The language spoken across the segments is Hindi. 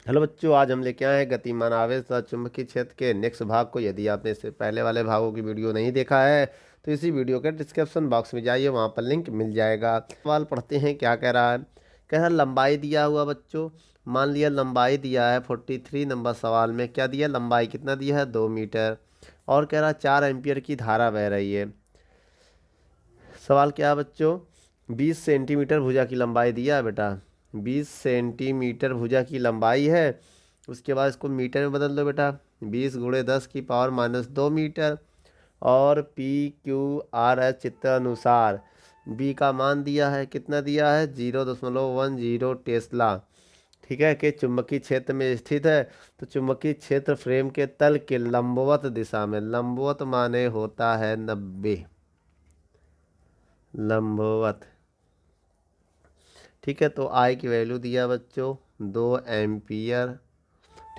हेलो बच्चों, आज हम लेके आए हैं गतिमान आवेश तथा चुंबकीय क्षेत्र के नेक्स्ट भाग को। यदि आपने इससे पहले वाले भागों की वीडियो नहीं देखा है तो इसी वीडियो के डिस्क्रिप्शन बॉक्स में जाइए, वहाँ पर लिंक मिल जाएगा। सवाल पढ़ते हैं, क्या कह रहा है। कह रहा है लंबाई दिया हुआ बच्चों। मान लिया लंबाई दिया है 43 नंबर सवाल में। क्या दिया, लंबाई कितना दिया है, 2 मीटर। और कह रहा है 4 एम्पियर की धारा बह रही है। सवाल क्या है बच्चों, 20 सेंटीमीटर भुजा की लंबाई दिया है बेटा। 20 सेंटीमीटर भुजा की लंबाई है। उसके बाद इसको मीटर में बदल दो बेटा। 20 × 10⁻²मीटर। और पी क्यू आर एस चित्र अनुसार बी का मान दिया है, कितना दिया है, 0.10 ठीक है, कि चुंबकीय क्षेत्र में स्थित है। तो चुंबकीय क्षेत्र फ्रेम के तल के लंबवत दिशा में, लंबवत माने होता है 90, लंबवत। ठीक है, तो आई की वैल्यू दिया बच्चों 2 एम्पियर।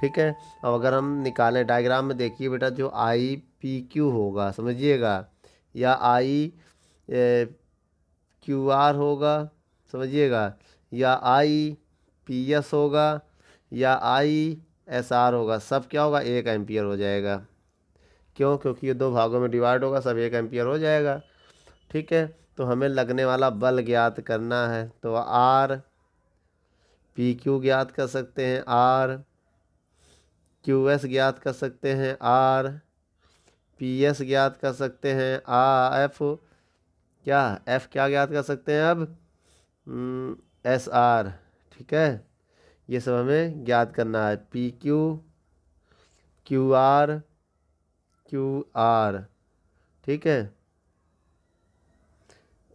ठीक है, अब अगर हम निकालें डायग्राम में, देखिए बेटा, जो आई पी क्यू होगा, समझिएगा, या आई क्यू आर होगा, समझिएगा, या आई पी एस होगा, या आई एस आर होगा, सब क्या होगा, 1 एम्पियर हो जाएगा। क्यों, क्योंकि ये दो भागों में डिवाइड होगा, सब 1 एम्पियर हो जाएगा। ठीक है, तो हमें लगने वाला बल ज्ञात करना है, तो आर पी क्यू ज्ञात कर सकते हैं, आर क्यू एस ज्ञात कर सकते हैं, आर पी एस ज्ञात कर सकते हैं, एफ क्या, एफ क्या ज्ञात कर सकते हैं अब, एस आर। ठीक है, ये सब हमें ज्ञात करना है, P Q, Q R, Q R. ठीक है,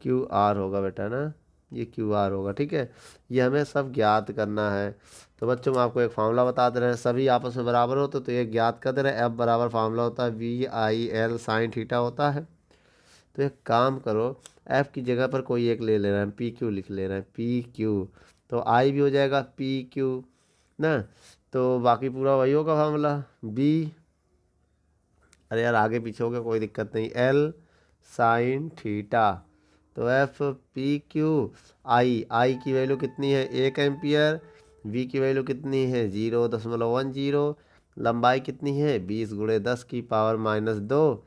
क्यू आर होगा बेटा ना, ये क्यू आर होगा। ठीक है, ये हमें सब ज्ञात करना है। तो बच्चों, हम आपको एक फार्मूला बता दे रहे हैं, सभी आपस में बराबर हो तो ये ज्ञात कर दे रहे हैं। एफ बराबर फार्मूला होता है V I L sine theta होता है। तो एक काम करो, एफ की जगह पर कोई एक ले ले रहे हैं, पी क्यू लिख ले रहे हैं, पी क्यू। तो आई भी हो जाएगा पी क्यू ना। तो बाकी पूरा वही होगा फार्मूला, बी, अरे यार आगे पीछे हो गया, कोई दिक्कत नहीं, एल साइन थीटा। तो एफ पी क्यू आई की वैल्यू कितनी है, 1 एम्पियर। वी की वैल्यू कितनी है, 0.10। लंबाई कितनी है, 20 × 10⁻²,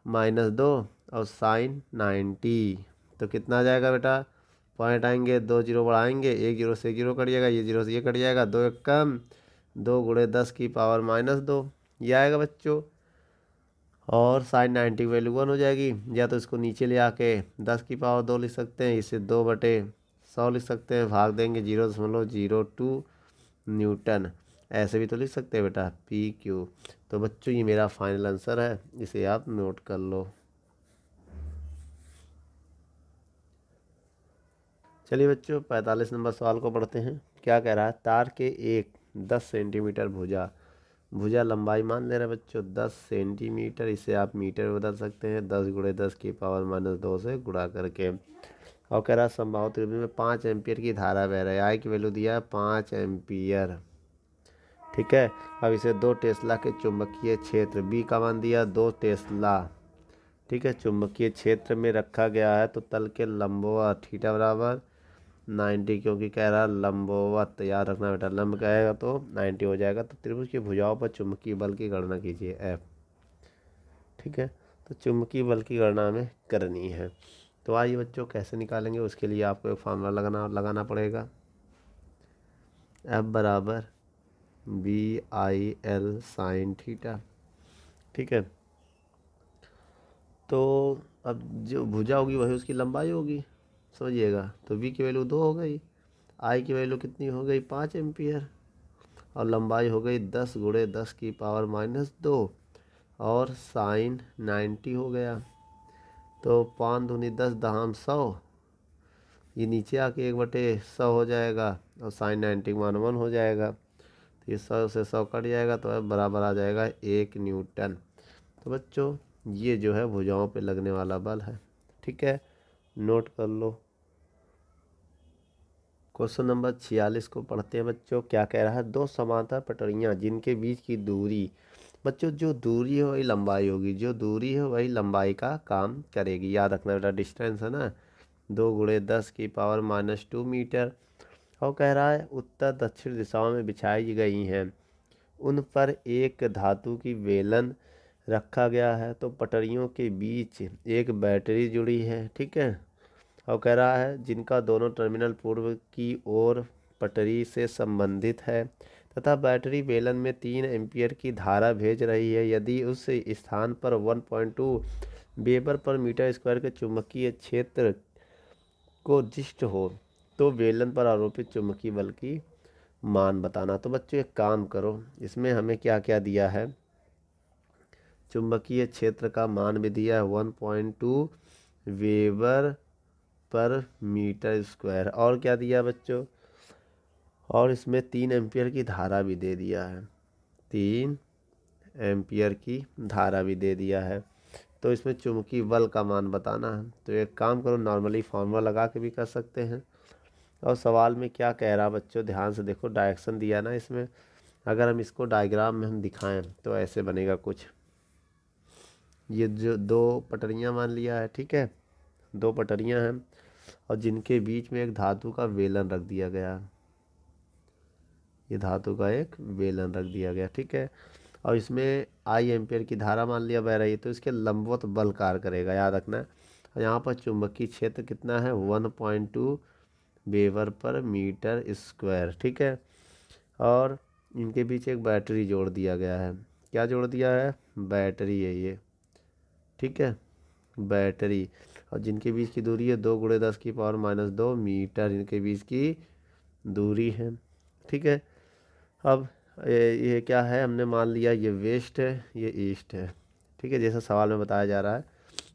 -2, और साइन 90। तो कितना आ जाएगा बेटा, पॉइंट आएंगे, 2 जीरो बढ़ाएंगे, 1 जीरो से 1 जीरो कट जाएगा, ये जीरो से ये कट जाएगा, 2 1 कम, 2 × 10⁻², ये आएगा बच्चों। और साइन 90 वैल्यू 1 हो जाएगी। या तो इसको नीचे ले आके 10⁻² लिख सकते हैं, इसे 2/100 लिख सकते हैं, भाग देंगे 0.02 न्यूटन। ऐसे भी तो लिख सकते हैं बेटा, पी क्यू। तो बच्चों, ये मेरा फाइनल आंसर है, इसे आप नोट कर लो। चलिए बच्चों, 45 नंबर सवाल को पढ़ते हैं। क्या कह रहा है, तार के एक 10 सेंटीमीटर भुजा, भुजा लंबाई मान ले रहे हैं बच्चों 10 सेंटीमीटर, इसे आप मीटर में बदल सकते हैं, 10 × 10⁻² से गुणा करके। और कह रहा है समबाहु त्रिभुज में 5 एम्पियर की धारा बह रही है। आई की वैल्यू दिया है 5 एम्पियर। ठीक है, अब इसे 2 टेस्ला के चुंबकीय क्षेत्र, बी का मान दिया 2 टेस्ला। ठीक है, चुंबकीय क्षेत्र में रखा गया है, तो तल के लंबवत थीटा बराबर 90, क्योंकि कह रहा है लंबवत, याद रखना बेटा, लंब कहेगा तो 90 हो जाएगा। तो त्रिभुज की भुजाओं पर चुंबकीय बल की गणना कीजिए, एफ। ठीक है, तो चुंबकीय बल की गणना हमें करनी है। तो आइए बच्चों, कैसे निकालेंगे, उसके लिए आपको एक फार्मूला लगाना पड़ेगा। एफ बराबर B I L sine theta. ठीक है, तो अब जो भुजा होगी वही उसकी लंबाई होगी, समझिएगा। तो बी की वैल्यू 2 हो गई, आई की वैल्यू कितनी हो गई, 5 एम्पियर, और लंबाई हो गई 10 × 10⁻², और साइन 90 हो गया। तो 5 दूनी 10 दहाम 100, ये नीचे आके 1/100 हो जाएगा, और साइन 90 मान 1 हो जाएगा। तो ये 100 से 100 कट जाएगा, तो अब बराबर आ जाएगा 1 न्यूटन। तो बच्चों, ये जो है भुजाओं पे लगने वाला बल है। ठीक है, नोट कर लो। क्वेश्चन नंबर 46 को पढ़ते हैं बच्चों। क्या कह रहा है, दो समांतर पटरियां जिनके बीच की दूरी, बच्चों जो दूरी है वही लंबाई होगी, जो दूरी है वही लंबाई का काम करेगी, याद रखना बेटा, डिस्टेंस है ना, 2 × 10⁻² मीटर। और कह रहा है उत्तर दक्षिण दिशाओं में बिछाई गई हैं, उन पर एक धातु की बेलन रखा गया है, तो पटरियों के बीच एक बैटरी जुड़ी है। ठीक है। और कह रहा है जिनका दोनों टर्मिनल पूर्व की ओर पटरी से संबंधित है तथा बैटरी बेलन में 3 एम्पीयर की धारा भेज रही है। यदि उस स्थान पर 1.2 वेबर पर मीटर स्क्वायर के चुंबकीय क्षेत्र को दिष्ट हो तो बेलन पर आरोपित चुंबकीय बल की मान बताना। तो बच्चों एक काम करो, इसमें हमें क्या क्या दिया है, चुंबकीय क्षेत्र का मान भी दिया है 1.2 वेबर पर मीटर स्क्वायर, और क्या दिया बच्चों, और इसमें 3 एम्पियर की धारा भी दे दिया है, 3 एम्पियर की धारा भी दे दिया है। तो इसमें चुंबकीय बल का मान बताना है। तो एक काम करो, नॉर्मली फार्मूला लगा के भी कर सकते हैं। और सवाल में क्या कह रहा बच्चों, ध्यान से देखो, डायरेक्शन दिया ना इसमें, अगर हम इसको डायग्राम में हम दिखाएं तो ऐसे बनेगा कुछ। ये जो 2 पटरियां मान लिया है, ठीक है, 2 पटरियां हैं और जिनके बीच में एक धातु का बेलन रख दिया गया, ये धातु का एक बेलन रख दिया गया। ठीक है। और इसमें आई एम्पियर की धारा मान लिया बह रही है, तो इसके लंबवत बल कार्य करेगा, याद रखना है। और यहाँ पर चुंबकीय क्षेत्र कितना है, 1.2 वेबर पर मीटर स्क्वायर। ठीक है। और इनके बीच एक बैटरी जोड़ दिया गया है, क्या जोड़ दिया है, बैटरी है ये। ठीक है, बैटरी, और जिनके बीच की दूरी है 2 × 10⁻² मीटर, इनके बीच की दूरी है। ठीक है। अब ये क्या है, हमने मान लिया ये वेस्ट है, ये ईस्ट है। ठीक है, जैसा सवाल में बताया जा रहा है,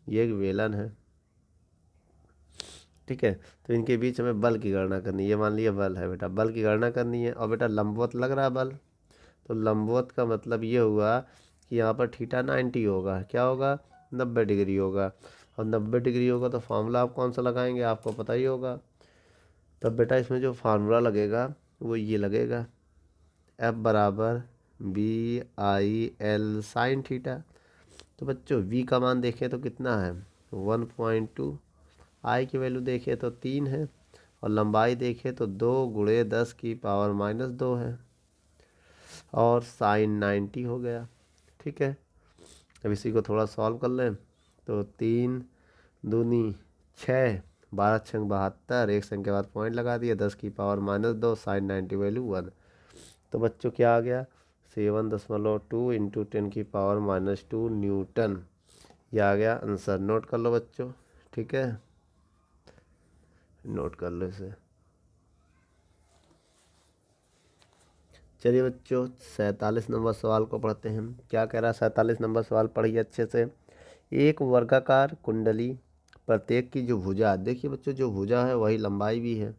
ये एक बेलन है। ठीक है। तो इनके बीच हमें बल की गणना करनी है, ये मान लिया बल है बेटा, बल की गणना करनी है। और बेटा लंबवत लग रहा है बल, तो लंबवत का मतलब ये हुआ कि यहाँ पर थीटा 90 होगा, क्या होगा, 90 डिग्री होगा। और 90 डिग्री होगा तो फार्मूला आप कौन सा लगाएंगे, आपको पता ही होगा। तब बेटा इसमें जो फार्मूला लगेगा वो ये लगेगा, F बराबर BIL साइन थीटा। तो बच्चों V का मान देखें तो कितना है, 1.2, I की वैल्यू देखें तो 3 है, और लंबाई देखें तो 2 × 10⁻² है, और साइन 90 हो गया। ठीक है। अब इसी को थोड़ा सॉल्व कर लें, तो 3 दूनी 6, 12 छंग 72, एक संख्या के बाद पॉइंट लगा दिया, 10⁻² साइन 90 वैल्यू 1। तो बच्चों क्या आ गया, 7.2 × 10⁻² न्यूटन, ये आ गया आंसर। नोट कर लो बच्चों, ठीक है, नोट कर लो इसे। चलिए बच्चों 47 नंबर सवाल को पढ़ते हैं। क्या कह रहा है 47 नंबर सवाल, पढ़िए अच्छे से। एक वर्गाकार कुंडली, प्रत्येक की जो भुजा, देखिए बच्चों जो भुजा है वही लंबाई भी है,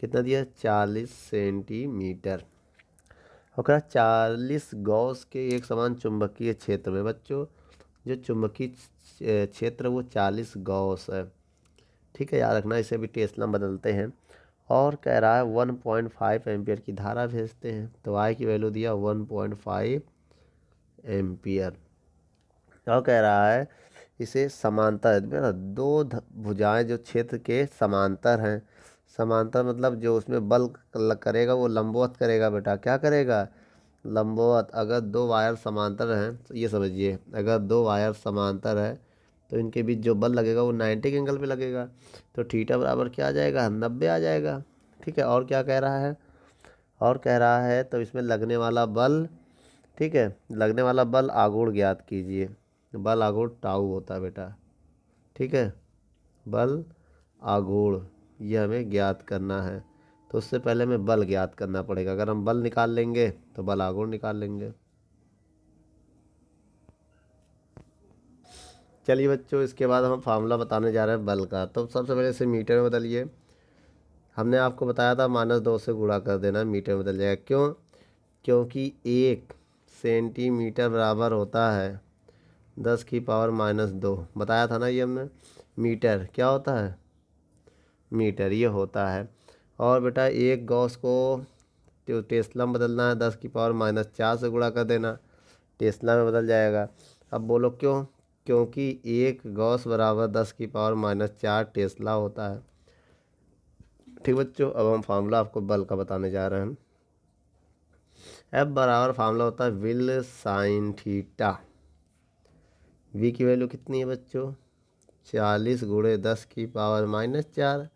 कितना दिया, 40 सेंटीमीटर। और 40 गॉस के एक समान चुंबकीय क्षेत्र में, बच्चों जो चुंबकीय क्षेत्र वो 40 गॉस है। ठीक है, याद रखना, इसे भी टेस्ला बदलते हैं। और कह रहा है 1.5 एम्पियर की धारा भेजते हैं, तो आई की वैल्यू दिया 1.5 एम्पियर। और कह रहा है इसे समांतर, 2 भुजाएं जो क्षेत्र के समांतर हैं, समांतर मतलब जो उसमें बल करेगा वो लंबवत करेगा बेटा, क्या करेगा, लंबवत। अगर 2 वायर समांतर हैं तो ये समझिए, अगर 2 वायर समांतर है तो इनके बीच जो बल लगेगा वो 90 के एंगल पे लगेगा, तो थीटा बराबर क्या आ जाएगा, 90 आ जाएगा। ठीक है। और क्या कह रहा है, और कह रहा है तो इसमें लगने वाला बल, ठीक है, लगने वाला बल आघूर्ण ज्ञात कीजिए। बल आघूर्ण टाउ होता है बेटा। ठीक है, बल आघूर्ण ये हमें ज्ञात करना है, तो उससे पहले हमें बल ज्ञात करना पड़ेगा। अगर हम बल निकाल लेंगे तो बल आघूर्ण निकाल लेंगे। चलिए बच्चों इसके बाद हम फार्मूला बताने जा रहे हैं बल का। तो सबसे पहले इसे मीटर में बदलिए, हमने आपको बताया था -2 से गुणा कर देना, मीटर में बदल जाएगा। क्यों, क्योंकि 1 सेंटीमीटर बराबर होता है 10⁻², बताया था ना ये हमने। मीटर क्या होता है, मीटर ये होता है। और बेटा एक गॉस को तो टेस्ला में बदलना है, 10⁻⁴ से गुणा कर देना, टेस्ला में बदल जाएगा। अब बोलो क्यों, क्योंकि एक गॉस बराबर 10⁻⁴ टेस्ला होता है। ठीक बच्चों, अब हम फार्मूला आपको बल का बताने जा रहे हैं। एफ बराबर फार्मूला होता है विल साइन थीटा। वी की वैल्यू कितनी है बच्चों? 40 गुणे 10 की पावर -4।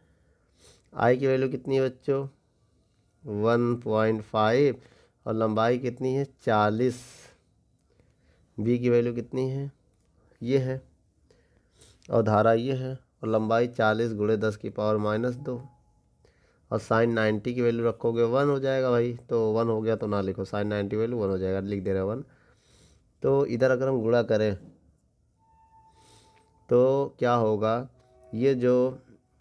आई की वैल्यू कितनी है बच्चों? 1.5 और लंबाई कितनी है? 40। बी की वैल्यू कितनी है? ये है, और धारा ये है, और लंबाई 40 गुणे 10 की पावर -2। और साइन 90 की वैल्यू रखोगे 1 हो जाएगा भाई, तो 1 हो गया तो ना लिखो, साइन 90 वैल्यू 1 हो जाएगा, लिख दे रहे 1। तो इधर अगर हम गुणा करें तो क्या होगा? ये जो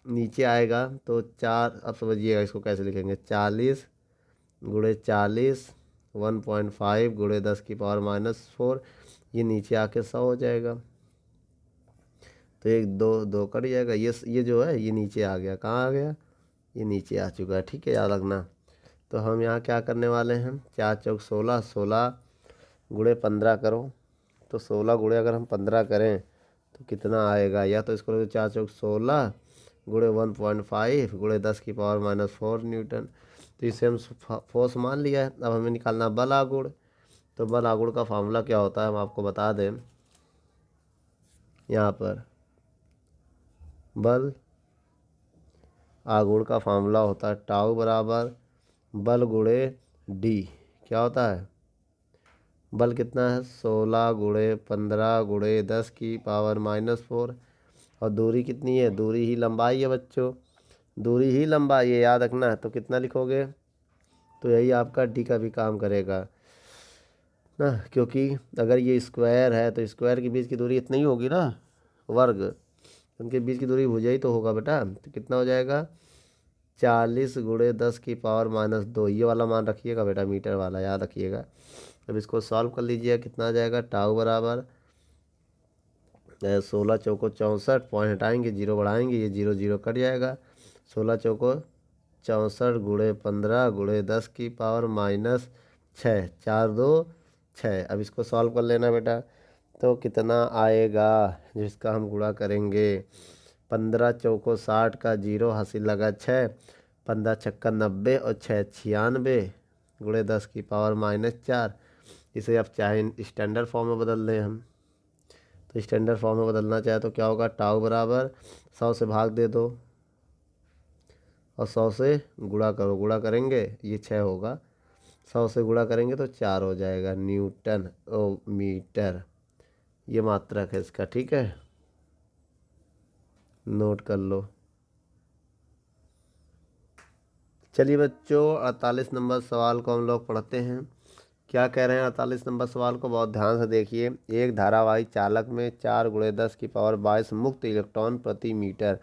नीचे आएगा तो 4, अब समझिएगा इसको कैसे लिखेंगे। 40 गुणे 40, 1.5 गुणे 10 की पावर -4, ये नीचे आके 100 हो जाएगा। तो एक दो दो कट जाएगा, ये जो है ये नीचे आ गया। कहाँ आ गया? ये नीचे आ चुका है। ठीक है, याद रखना। तो हम यहाँ क्या करने वाले हैं? 4 चौक 16, 16 गुणे 15 करो। तो 16 गुणे अगर हम 15 करें तो कितना आएगा? या तो इसको 4 चौक 16 गुणे 1.5 गुणे 10 की पावर -4 न्यूटन। तो इसे हम फोर्स मान लिया है। अब हमें निकालना बल आगुण। तो बल आगुण का फार्मूला क्या होता है हम आपको बता दें। यहाँ पर बल आगुण का फार्मूला होता है टाउ बराबर बल गुणे डी। क्या होता है? बल कितना है? 16 गुणे 15 गुणे 10 की पावर -4। और दूरी कितनी है? दूरी ही लंबाई है बच्चों, दूरी ही लंबाई है, याद रखना है। तो कितना लिखोगे? तो यही आपका डी का भी काम करेगा ना, क्योंकि अगर ये स्क्वायर है तो स्क्वायर के बीच की दूरी इतनी ही होगी ना, वर्ग। उनके बीच की दूरी भुजा ही तो होगा बेटा। तो कितना हो जाएगा? 40 गुणे 10 की पावर -2। ये वाला मान रखिएगा बेटा, मीटर वाला याद रखिएगा। अब इसको सॉल्व कर लीजिए, कितना आ जाएगा? टाउ बराबर 16 चौको 64, पॉइंट हटाएंगे, जीरो बढ़ाएंगे, ये 0 0 कट जाएगा। 16 चौको 64 गुणे 15 गुणे 10 की पावर -6, 4 2 6। अब इसको सॉल्व कर लेना बेटा। तो कितना आएगा जिसका हम गुणा करेंगे? 15 चौको 60 का 0 हासिल लगा 6, 15 छक्का 90 और 6 96 गुणे 10 की पावर -4। इसे आप चाहे स्टैंडर्ड फॉर्म में बदल दें हम। तो स्टैंडर्ड फॉर्म में बदलना चाहे तो क्या होगा? टाउ बराबर 100 से भाग दे दो और 100 से गुणा करो। गुणा करेंगे ये 6 होगा, 100 से गुणा करेंगे तो 4 हो जाएगा न्यूटन ओ मीटर। ये मात्रक है इसका। ठीक है, नोट कर लो। चलिए बच्चों, 48 नंबर सवाल को हम लोग पढ़ते हैं। क्या कह रहे हैं 48 नंबर सवाल को? बहुत ध्यान से देखिए। एक धारावाही चालक में 4 गुणे 10 की पावर 22 मुक्त इलेक्ट्रॉन प्रति मीटर।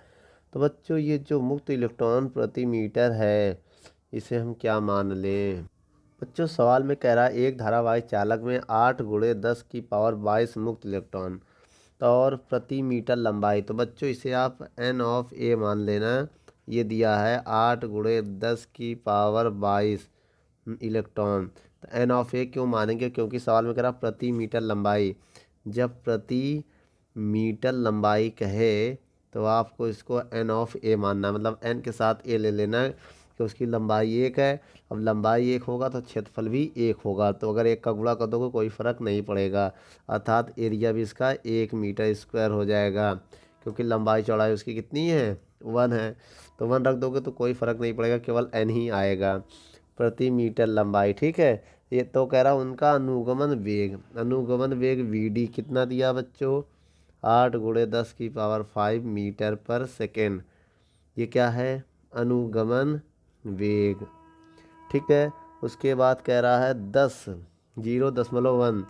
तो बच्चों ये जो मुक्त इलेक्ट्रॉन प्रति मीटर है, इसे हम क्या मान लें? बच्चों सवाल में कह रहा है एक धारावाही चालक में 8 गुणे 10 की पावर 22 मुक्त इलेक्ट्रॉन और प्रति मीटर लंबाई। तो बच्चों इसे आप n ऑफ a मान लेना। ये दिया है 8 गुणे 10 की पावर 22 इलेक्ट्रॉन। तो n ऑफ a क्यों मानेंगे? क्योंकि सवाल में कह रहा प्रति मीटर लंबाई। जब प्रति मीटर लंबाई कहे तो आपको इसको n ऑफ a मानना, मतलब n के साथ a ले लेना है कि उसकी लंबाई 1 है। अब लंबाई 1 होगा तो क्षेत्रफल भी 1 होगा। तो अगर 1 का गुणा कर दोगे कोई फ़र्क नहीं पड़ेगा, अर्थात एरिया भी इसका 1 मीटर स्क्वायर हो जाएगा। क्योंकि लंबाई चौड़ाई उसकी कितनी है? 1 है। तो 1 रख दोगे तो कोई फ़र्क नहीं पड़ेगा, केवल n ही आएगा प्रति मीटर लंबाई। ठीक है, ये तो कह रहा उनका अनुगमन वेग। अनुगमन वेग vd कितना दिया बच्चों? 8 गुणे 10 की पावर 5 मीटर पर सेकेंड। ये क्या है? अनुगमन वेग। ठीक है, उसके बाद कह रहा है 0.1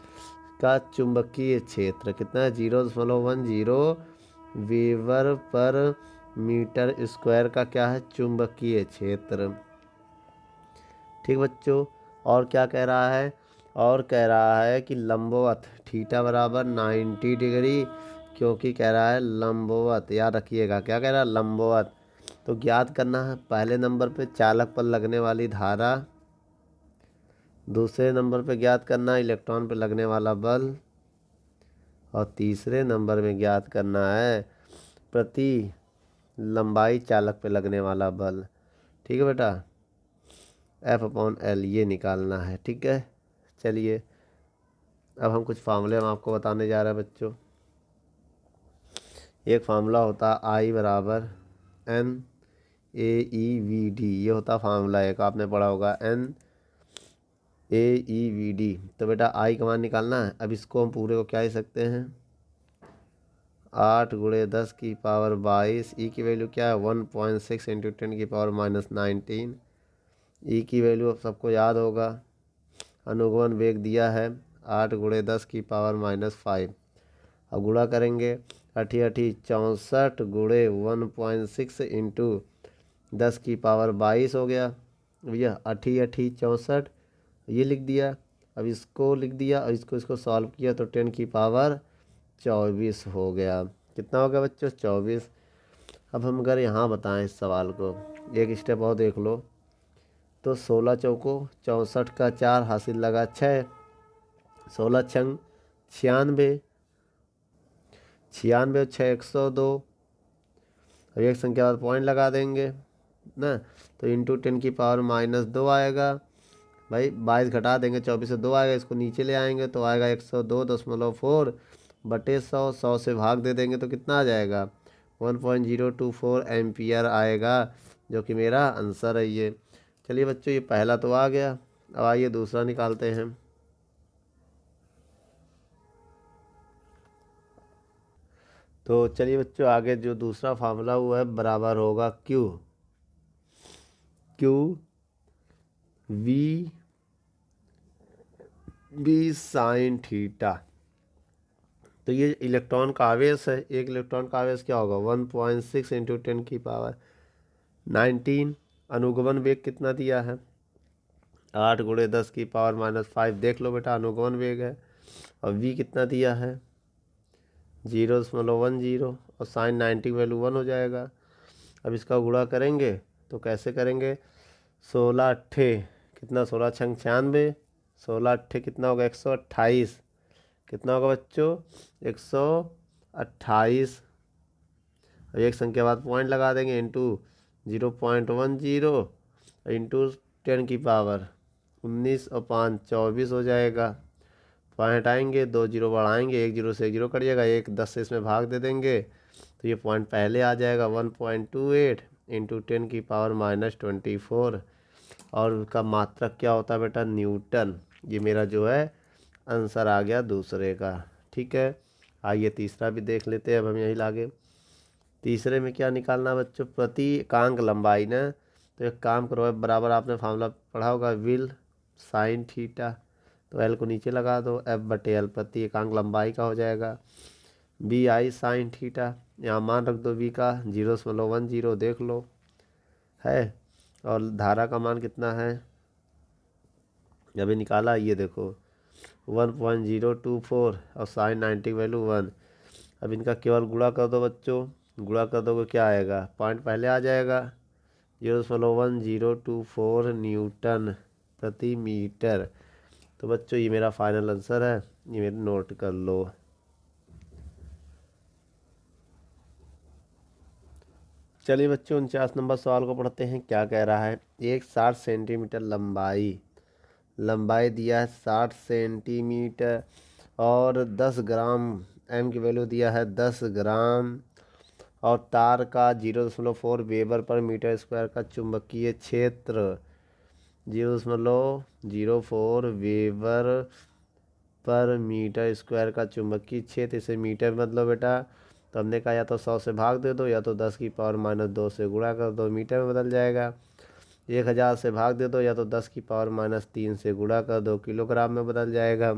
का चुंबकीय क्षेत्र कितना है? 0.10 वेबर पर मीटर स्क्वायर का क्या है? चुंबकीय क्षेत्र। ठीक बच्चों, और क्या कह रहा है? और कह रहा है कि लंबवत थीटा बराबर 90 डिग्री, क्योंकि कह रहा है लंबवत। याद रखिएगा क्या कह रहा है? लंबवत। तो ज्ञात करना है पहले नंबर पे चालक पर लगने वाली धारा, दूसरे नंबर पे ज्ञात करना है इलेक्ट्रॉन पे लगने वाला बल, और तीसरे नंबर में ज्ञात करना है प्रति लंबाई चालक पे लगने वाला बल। ठीक है बेटा, F/L ये निकालना है। ठीक है, चलिए अब हम कुछ फार्मूले हम आपको बताने जा रहे हैं बच्चों। एक फार्मूला होता I बराबर NaEVD, ये होता फार्मूला एक, आपने पढ़ा होगा NaEVD। तो बेटा I का मान निकालना है। अब इसको हम पूरे को क्या लिख सकते हैं, 8 × 10⁻22। ई की वैल्यू क्या है 1.6 × 10⁻−19। ई की वैल्यू सबको याद होगा, अनुगमन वेग दिया है 8 × 10⁻−5। अब गुणा करेंगे, 64 × 1.6 × 10⁻22 हो गया भैया, 64 ये लिख दिया। अब इसको लिख दिया और इसको सॉल्व किया तो 10⁻24 हो गया। कितना हो गया बच्चों, 24। अब हम अगर यहाँ बताएं इस सवाल को, एक स्टेप और देख लो, तो 16 चौको 64 का 4 हासिल लगा 6, 16 छंग 96, 96 और 6 102। अब एक संख्या बाद पॉइंट लगा देंगे ना, तो इंटू 10⁻−2 आएगा भाई, 22 घटा देंगे 24 से 2 आएगा, इसको नीचे ले आएंगे तो आएगा 102.4 बटे 100, 100 से भाग दे देंगे तो कितना आ जाएगा 1.024 एम्पियर आएगा, जो कि मेरा आंसर है ये। चलिए बच्चों ये पहला तो आ गया, अब आइए दूसरा निकालते हैं। तो चलिए बच्चों आगे जो दूसरा फार्मूला हुआ है बराबर होगा QV साइन थीटा। तो ये इलेक्ट्रॉन का आवेश है, एक इलेक्ट्रॉन का आवेश क्या होगा 1.6 × 10⁻19। अनुगमन वेग कितना दिया है 8 × 10⁻−5। देख लो बेटा अनुगमन वेग है। और v कितना दिया है 0.10 और साइन 90 की वैल्यू 1 हो जाएगा। अब इसका गुणा करेंगे तो कैसे करेंगे, 16 अट्ठे कितना 16 छंग 96, 16 अट्ठे कितना होगा 128, कितना होगा बच्चों 128। अब एक संख्या बाद पॉइंट लगा देंगे, इंटू 0.10 इंटू 10⁻19 और 5 24 हो जाएगा। पॉइंट आएंगे, 2 जीरो बढ़ाएंगे, 1 जीरो से 1 जीरो कट जाएगा, 1 10 से इसमें भाग दे देंगे तो ये पॉइंट पहले आ जाएगा 1.28 इंटू 10⁻24। और उसका मात्रक क्या होता है बेटा न्यूटन। ये मेरा जो है आंसर आ गया दूसरे का। ठीक है, आइए तीसरा भी देख लेते हैं। अब हम यही लागे तीसरे में क्या निकालना बच्चों, प्रति एकांक लंबाई ना। तो एक काम करो, बराबर आपने फार्मूला पढ़ा होगा विल साइन थीटा, तो एल को नीचे लगा दो, F/L प्रति एकांक लंबाई का हो जाएगा BI साइन थीटा। यहाँ मान रख दो v का 0.10 देख लो है, और धारा का मान कितना है अभी निकाला, ये देखो 1.024 और साइन 90 की वैल्यू 1। अब इनका केवल गुणा कर दो बच्चों, गुणा कर दोगे क्या आएगा, पॉइंट पहले आ जाएगा 0.1024 न्यूटन प्रति मीटर। तो बच्चों ये मेरा फाइनल आंसर है, ये मेरे नोट कर लो। चलिए बच्चों 49 नंबर सवाल को पढ़ते हैं। क्या कह रहा है, एक 60 सेंटीमीटर लंबाई दिया है 60 सेंटीमीटर और 10 ग्राम, एम की वैल्यू दिया है 10 ग्राम, और तार का 0.4 वेबर पर मीटर स्क्वायर का चुंबकीय क्षेत्र 0.04 वेबर पर मीटर स्क्वायर का चुंबकीय क्षेत्र, इसे मीटर मतलब बेटा, तो हमने कहा या तो 100 से भाग दे दो या तो 10⁻−2 से गुणा कर दो, मीटर में बदल जाएगा। 1000 से भाग दे दो या तो 10⁻3 से गुणा कर दो, किलोग्राम में बदल जाएगा।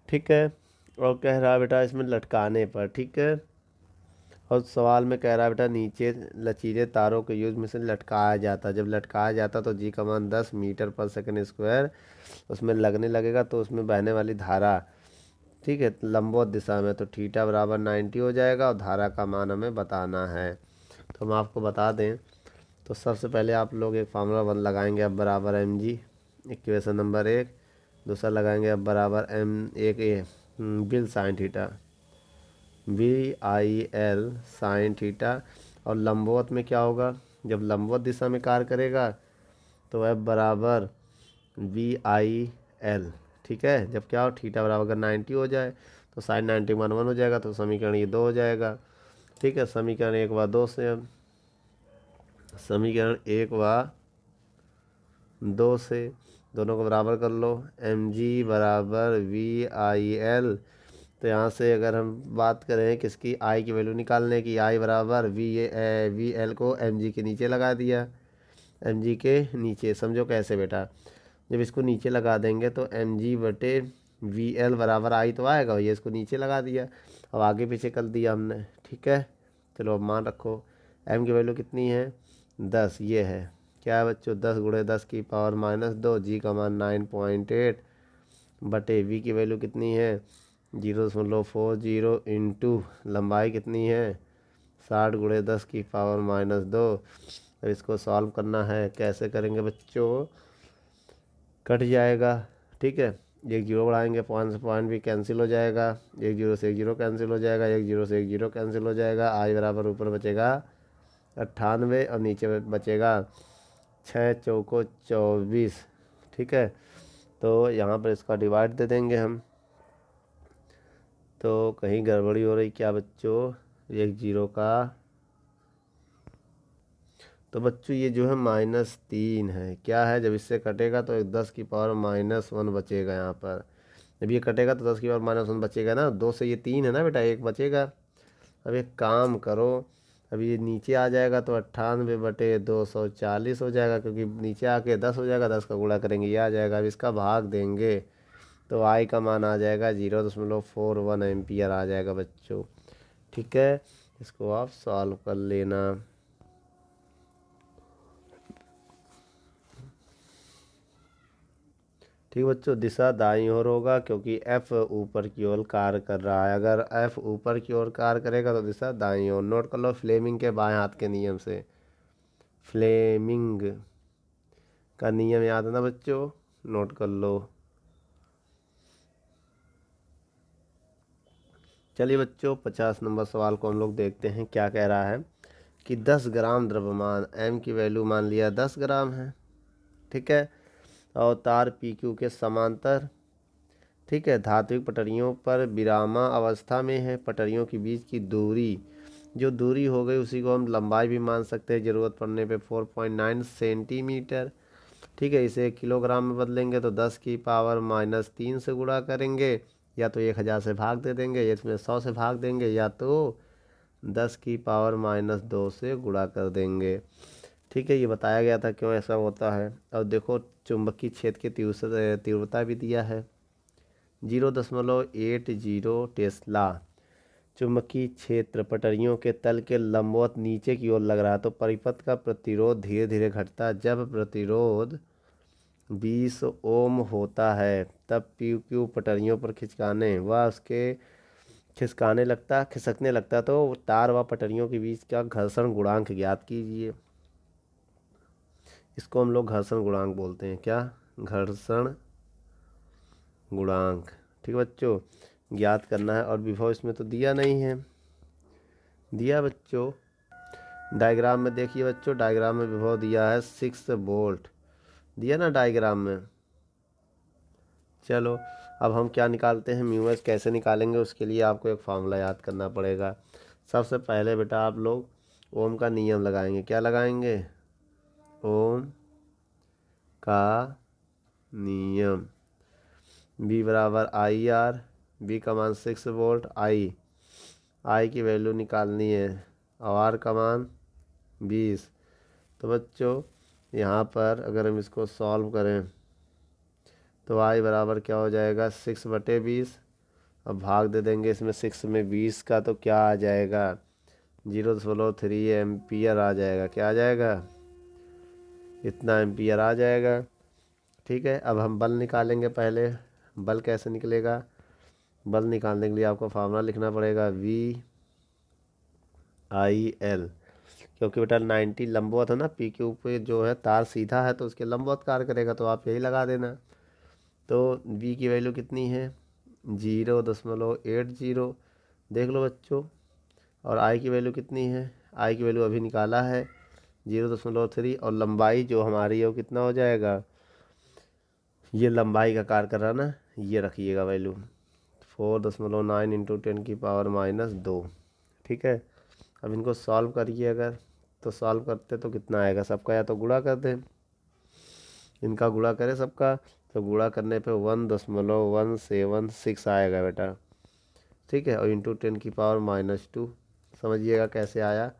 ठीक है, और कह रहा है बेटा इसमें लटकाने पर, ठीक है, और सवाल में कह रहा है बेटा नीचे लचीले तारों के यूज में से लटकाया जाता, जब लटकाया जाता तो जी का मान 10 मीटर पर सेकंड स्क्वायर उसमें लगने लगेगा, तो उसमें बहने वाली धारा, ठीक है, लंबवत दिशा में, तो थीटा बराबर 90 हो जाएगा और धारा का मान हमें बताना है। तो हम आपको बता दें, तो सबसे पहले आप लोग एक फार्मूला 1 लगाएंगे, F बराबर mg, इक्वेशन नंबर 1। दूसरा लगाएंगे F बराबर will sine theta, VIL sine theta, और लंबवत में क्या होगा जब लंबवत दिशा में कार्य करेगा तो F बराबर VIL। ठीक है, जब क्या हो थीटा बराबर अगर 90 हो जाए तो साइन 90 1 1 हो जाएगा, तो समीकरण ये 2 हो जाएगा। ठीक है, समीकरण 1 व 2 से समीकरण 1 व 2 से दोनों को बराबर कर लो। mg बराबर VIL। तो यहाँ से अगर हम बात करें किसकी आई की वैल्यू निकालने की, आई बराबर VL को mg के नीचे लगा दिया, mg के नीचे। समझो कैसे बेटा, जब इसको नीचे लगा देंगे तो mg बटे VL बराबर आई तो आएगा, ये इसको नीचे लगा दिया, अब आगे पीछे कर दिया हमने। ठीक है, चलो अब मान रखो m की वैल्यू कितनी है 10, ये है क्या है बच्चों 10 गुणे 10 की पावर -2, जी का मान 9.8 बटे वी की वैल्यू कितनी है 0.40 इंटू लंबाई कितनी है 60 गुणे 10 की पावर -2। अब इसको सॉल्व करना है, कैसे करेंगे बच्चों, कट जाएगा। ठीक है, एक जीरो बढ़ाएंगे, पॉइंट से पॉइंट भी कैंसिल हो जाएगा, एक जीरो से एक जीरो कैंसिल हो जाएगा, एक जीरो से एक जीरो कैंसिल हो जाएगा। आई बराबर ऊपर बचेगा 98 और नीचे बचेगा 6 चौको 24। ठीक है, तो यहाँ पर इसका डिवाइड दे देंगे हम, तो कहीं गड़बड़ी हो रही क्या बच्चों, एक जीरो का, तो बच्चों ये जो है -3 है, क्या है जब इससे कटेगा तो 10 की पावर -1 बचेगा यहाँ पर, जब ये कटेगा तो 10 की पावर -1 बचेगा ना, 2 से ये 3 है ना बेटा, एक बचेगा। अब एक काम करो, अब ये नीचे आ जाएगा तो 98 बटे 240 हो जाएगा, क्योंकि नीचे आके 10 हो जाएगा, 10 का गुणा करेंगे ये आ जाएगा। अब इसका भाग देंगे तो आई का मान आ जाएगा 0.41 एम्पियर आ जाएगा बच्चों। ठीक है, इसको आप सॉल्व कर लेना। ठीक बच्चों, दिशा दाईं ओर होगा क्योंकि F ऊपर की ओर कार्य कर रहा है, अगर F ऊपर की ओर कार्य करेगा तो दिशा दाईं ओर। नोट कर लो फ्लेमिंग के बाएं हाथ के नियम से, फ्लेमिंग का नियम याद है ना बच्चों, नोट कर लो। चलिए बच्चों 50 नंबर सवाल को हम लोग देखते हैं, क्या कह रहा है कि 10 ग्राम द्रव्यमान, m की वैल्यू मान लिया 10 ग्राम है। ठीक है, और तार PQ के समांतर, ठीक है, धात्विक पटरियों पर विरामा अवस्था में है। पटरियों के बीच की दूरी, जो दूरी हो गई उसी को हम लंबाई भी मान सकते हैं, ज़रूरत पड़ने पे 4.9 सेंटीमीटर। ठीक है, इसे किलोग्राम में बदलेंगे तो 10 की पावर -3 से गुणा करेंगे, या तो 1000 से भाग दे देंगे, इसमें 100 से भाग देंगे, या तो 10 की पावर -2 से गुणा कर देंगे। ठीक है, ये बताया गया था क्यों ऐसा होता है। और देखो चुंबकीय क्षेत्र की तीव्रता भी दिया है 0.80 टेस्ला। चुंबकीय क्षेत्र पटरियों के तल के लंबवत नीचे की ओर लग रहा है, तो परिपथ का प्रतिरोध धीरे धीरे घटता है। जब प्रतिरोध 20 ओम होता है तब PQ पटरियों पर खिसकने लगता, तो तार व पटरियों के बीच का घर्षण गुणांक ज्ञात कीजिए। इसको हम लोग घर्षण गुणांक बोलते हैं, क्या, घर्षण गुणांक। ठीक बच्चों, ज्ञात करना है, और विभव इसमें तो दिया नहीं है, दिया बच्चों डायग्राम में, देखिए बच्चों डायग्राम में विभव दिया है 6 वोल्ट, दिया ना डायग्राम में। चलो अब हम क्या निकालते हैं, म्यू एस कैसे निकालेंगे, उसके लिए आपको एक फार्मूला याद करना पड़ेगा। सबसे पहले बेटा आप लोग ओम का नियम लगाएंगे, क्या लगाएंगे, ओम का नियम। बी बराबर IR, बी का मान 6 वोल्ट, आई की वैल्यू निकालनी है, और आर का मान 20। तो बच्चों यहाँ पर अगर हम इसको सॉल्व करें तो आई बराबर क्या हो जाएगा 6/20, अब भाग दे देंगे इसमें 6 में 20 का, तो क्या आ जाएगा 0.3 एम्पियर आ जाएगा, क्या आ जाएगा, इतना एम्पियर आ जाएगा। ठीक है, अब हम बल निकालेंगे, पहले बल कैसे निकलेगा, बल निकालने के लिए आपको फार्मूला लिखना पड़ेगा VIL, क्योंकि बेटा 90 लंबवत है ना, PQ पे जो है तार सीधा है तो उसके लंबवत कार्य करेगा, तो आप यही लगा देना। तो V की वैल्यू कितनी है 0.80, देख लो बच्चों, और I की वैल्यू कितनी है, I की वैल्यू अभी निकाला है 0.3 और लंबाई जो हमारी है वो कितना हो जाएगा, ये लंबाई का कार्य कर रहा ना, ये रखिएगा वैल्यू 4.9 इंटू 10⁻²। ठीक है। अब इनको सॉल्व करिए अगर, तो सॉल्व करते तो कितना आएगा, सबका या तो गुणा कर दें, इनका गुणा करें सबका, तो गुणा करने पे 1.176 आएगा बेटा। ठीक है। और इंटू 10⁻²। समझिएगा कैसे आया,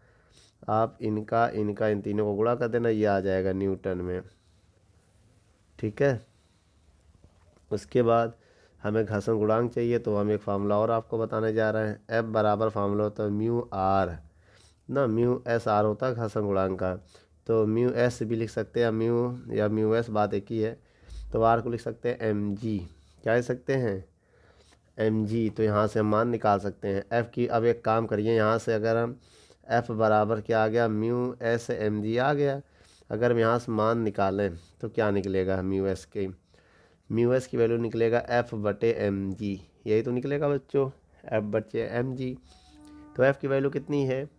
आप इनका इनका इन तीनों को गुणा कर देना, ये आ जाएगा न्यूटन में। ठीक है। उसके बाद हमें घर्षण गुणांक चाहिए, तो हम एक फार्मूला और आपको बताने जा रहे हैं। एफ बराबर फार्मूला होता है म्यू आर ना, म्यू एस आर होता है घर्षण गुणांक का, तो म्यू एस भी लिख सकते हैं, म्यू एस बात एक ही है। तो आर को लिख सकते हैं एम जी, क्या लिख सकते हैं, एम जी। तो यहाँ से हम मान निकाल सकते हैं एफ़ की। अब एक काम करिए, यहाँ से अगर हम एफ़ बराबर क्या आ गया, म्यू एस एम जी आ गया। अगर हम यहाँ से मान निकालें तो क्या निकलेगा, म्यू एस की वैल्यू निकलेगा एफ़ बटे एम जी, यही तो निकलेगा बच्चों, एफ़ बटे एम जी। तो एफ़ की वैल्यू कितनी है,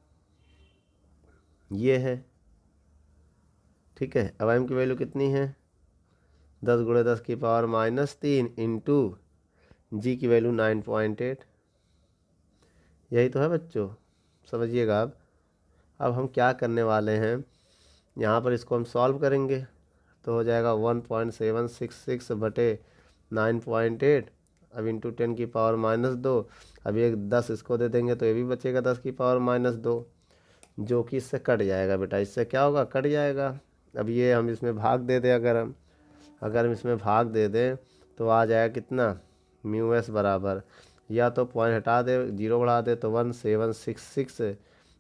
ये है। ठीक है। अब एम की वैल्यू कितनी है, 10×10⁻³ इंटू जी की वैल्यू 9.8, यही तो है बच्चों। समझिएगा। अब हम क्या करने वाले हैं, यहाँ पर इसको हम सॉल्व करेंगे तो हो जाएगा 1.766 बटे 9.8, अब इंटू 10⁻²। अब ये 10 इसको दे देंगे तो ये भी बचेगा 10⁻², जो कि इससे कट जाएगा बेटा, इससे क्या होगा, कट जाएगा। अब ये हम इसमें भाग दे दें, अगर हम इसमें भाग दे दें तो आ जाएगा कितना, म्यू एस बराबर, या तो पॉइंट हटा दे, जीरो बढ़ा दे, तो 1766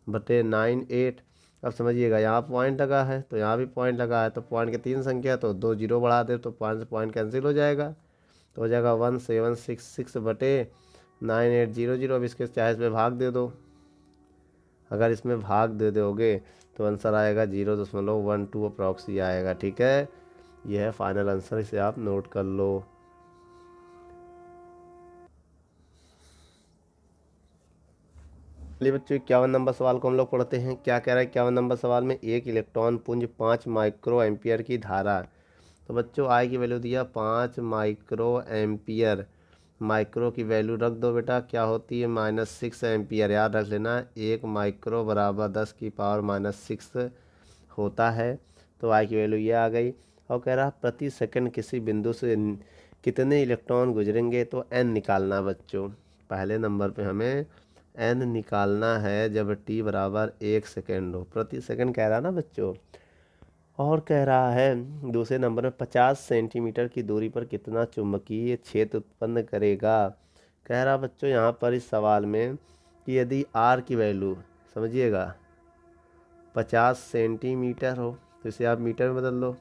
बटे 98। अब समझिएगा, यहाँ पॉइंट लगा है तो यहाँ भी पॉइंट लगा है, तो पॉइंट के 3 संख्या, तो 2 जीरो बढ़ा दे तो पॉइंट से पॉइंट कैंसिल हो जाएगा, तो हो जाएगा 1766 बटे 9800। अब इसके चाहे इसमें भाग दे दो, अगर इसमें भाग दे दोगे तो आंसर आएगा 0.12 अप्रॉक्स ही आएगा। ठीक है। यह है फाइनल आंसर, इसे आप नोट कर लो। चलिए बच्चों, 51 नंबर सवाल को हम लोग पढ़ते हैं। क्या कह रहा है 51 नंबर सवाल में, एक इलेक्ट्रॉन पुंज 5 माइक्रो एम्पियर की धारा, तो बच्चों आई की वैल्यू दिया 5 माइक्रो एम्पियर, माइक्रो की वैल्यू रख दो बेटा, क्या होती है -6 एम्पियर, याद रख लेना, 1 माइक्रो बराबर 10⁻⁻6 होता है। तो आई की वैल्यू ये आ गई। और कह रहा प्रति सेकंड किसी बिंदु से कितने इलेक्ट्रॉन गुजरेंगे, तो एन निकालना बच्चों। पहले नंबर पे हमें एन निकालना है जब टी बराबर 1 सेकेंड हो, प्रति सेकंड कह रहा ना बच्चों। और कह रहा है दूसरे नंबर में 50 सेंटीमीटर की दूरी पर कितना चुंबकीय क्षेत्र उत्पन्न करेगा। कह रहा बच्चों यहाँ पर इस सवाल में कि यदि आर की वैल्यू, समझिएगा, 50 सेंटीमीटर हो तो इसे आप मीटर में बदल लो,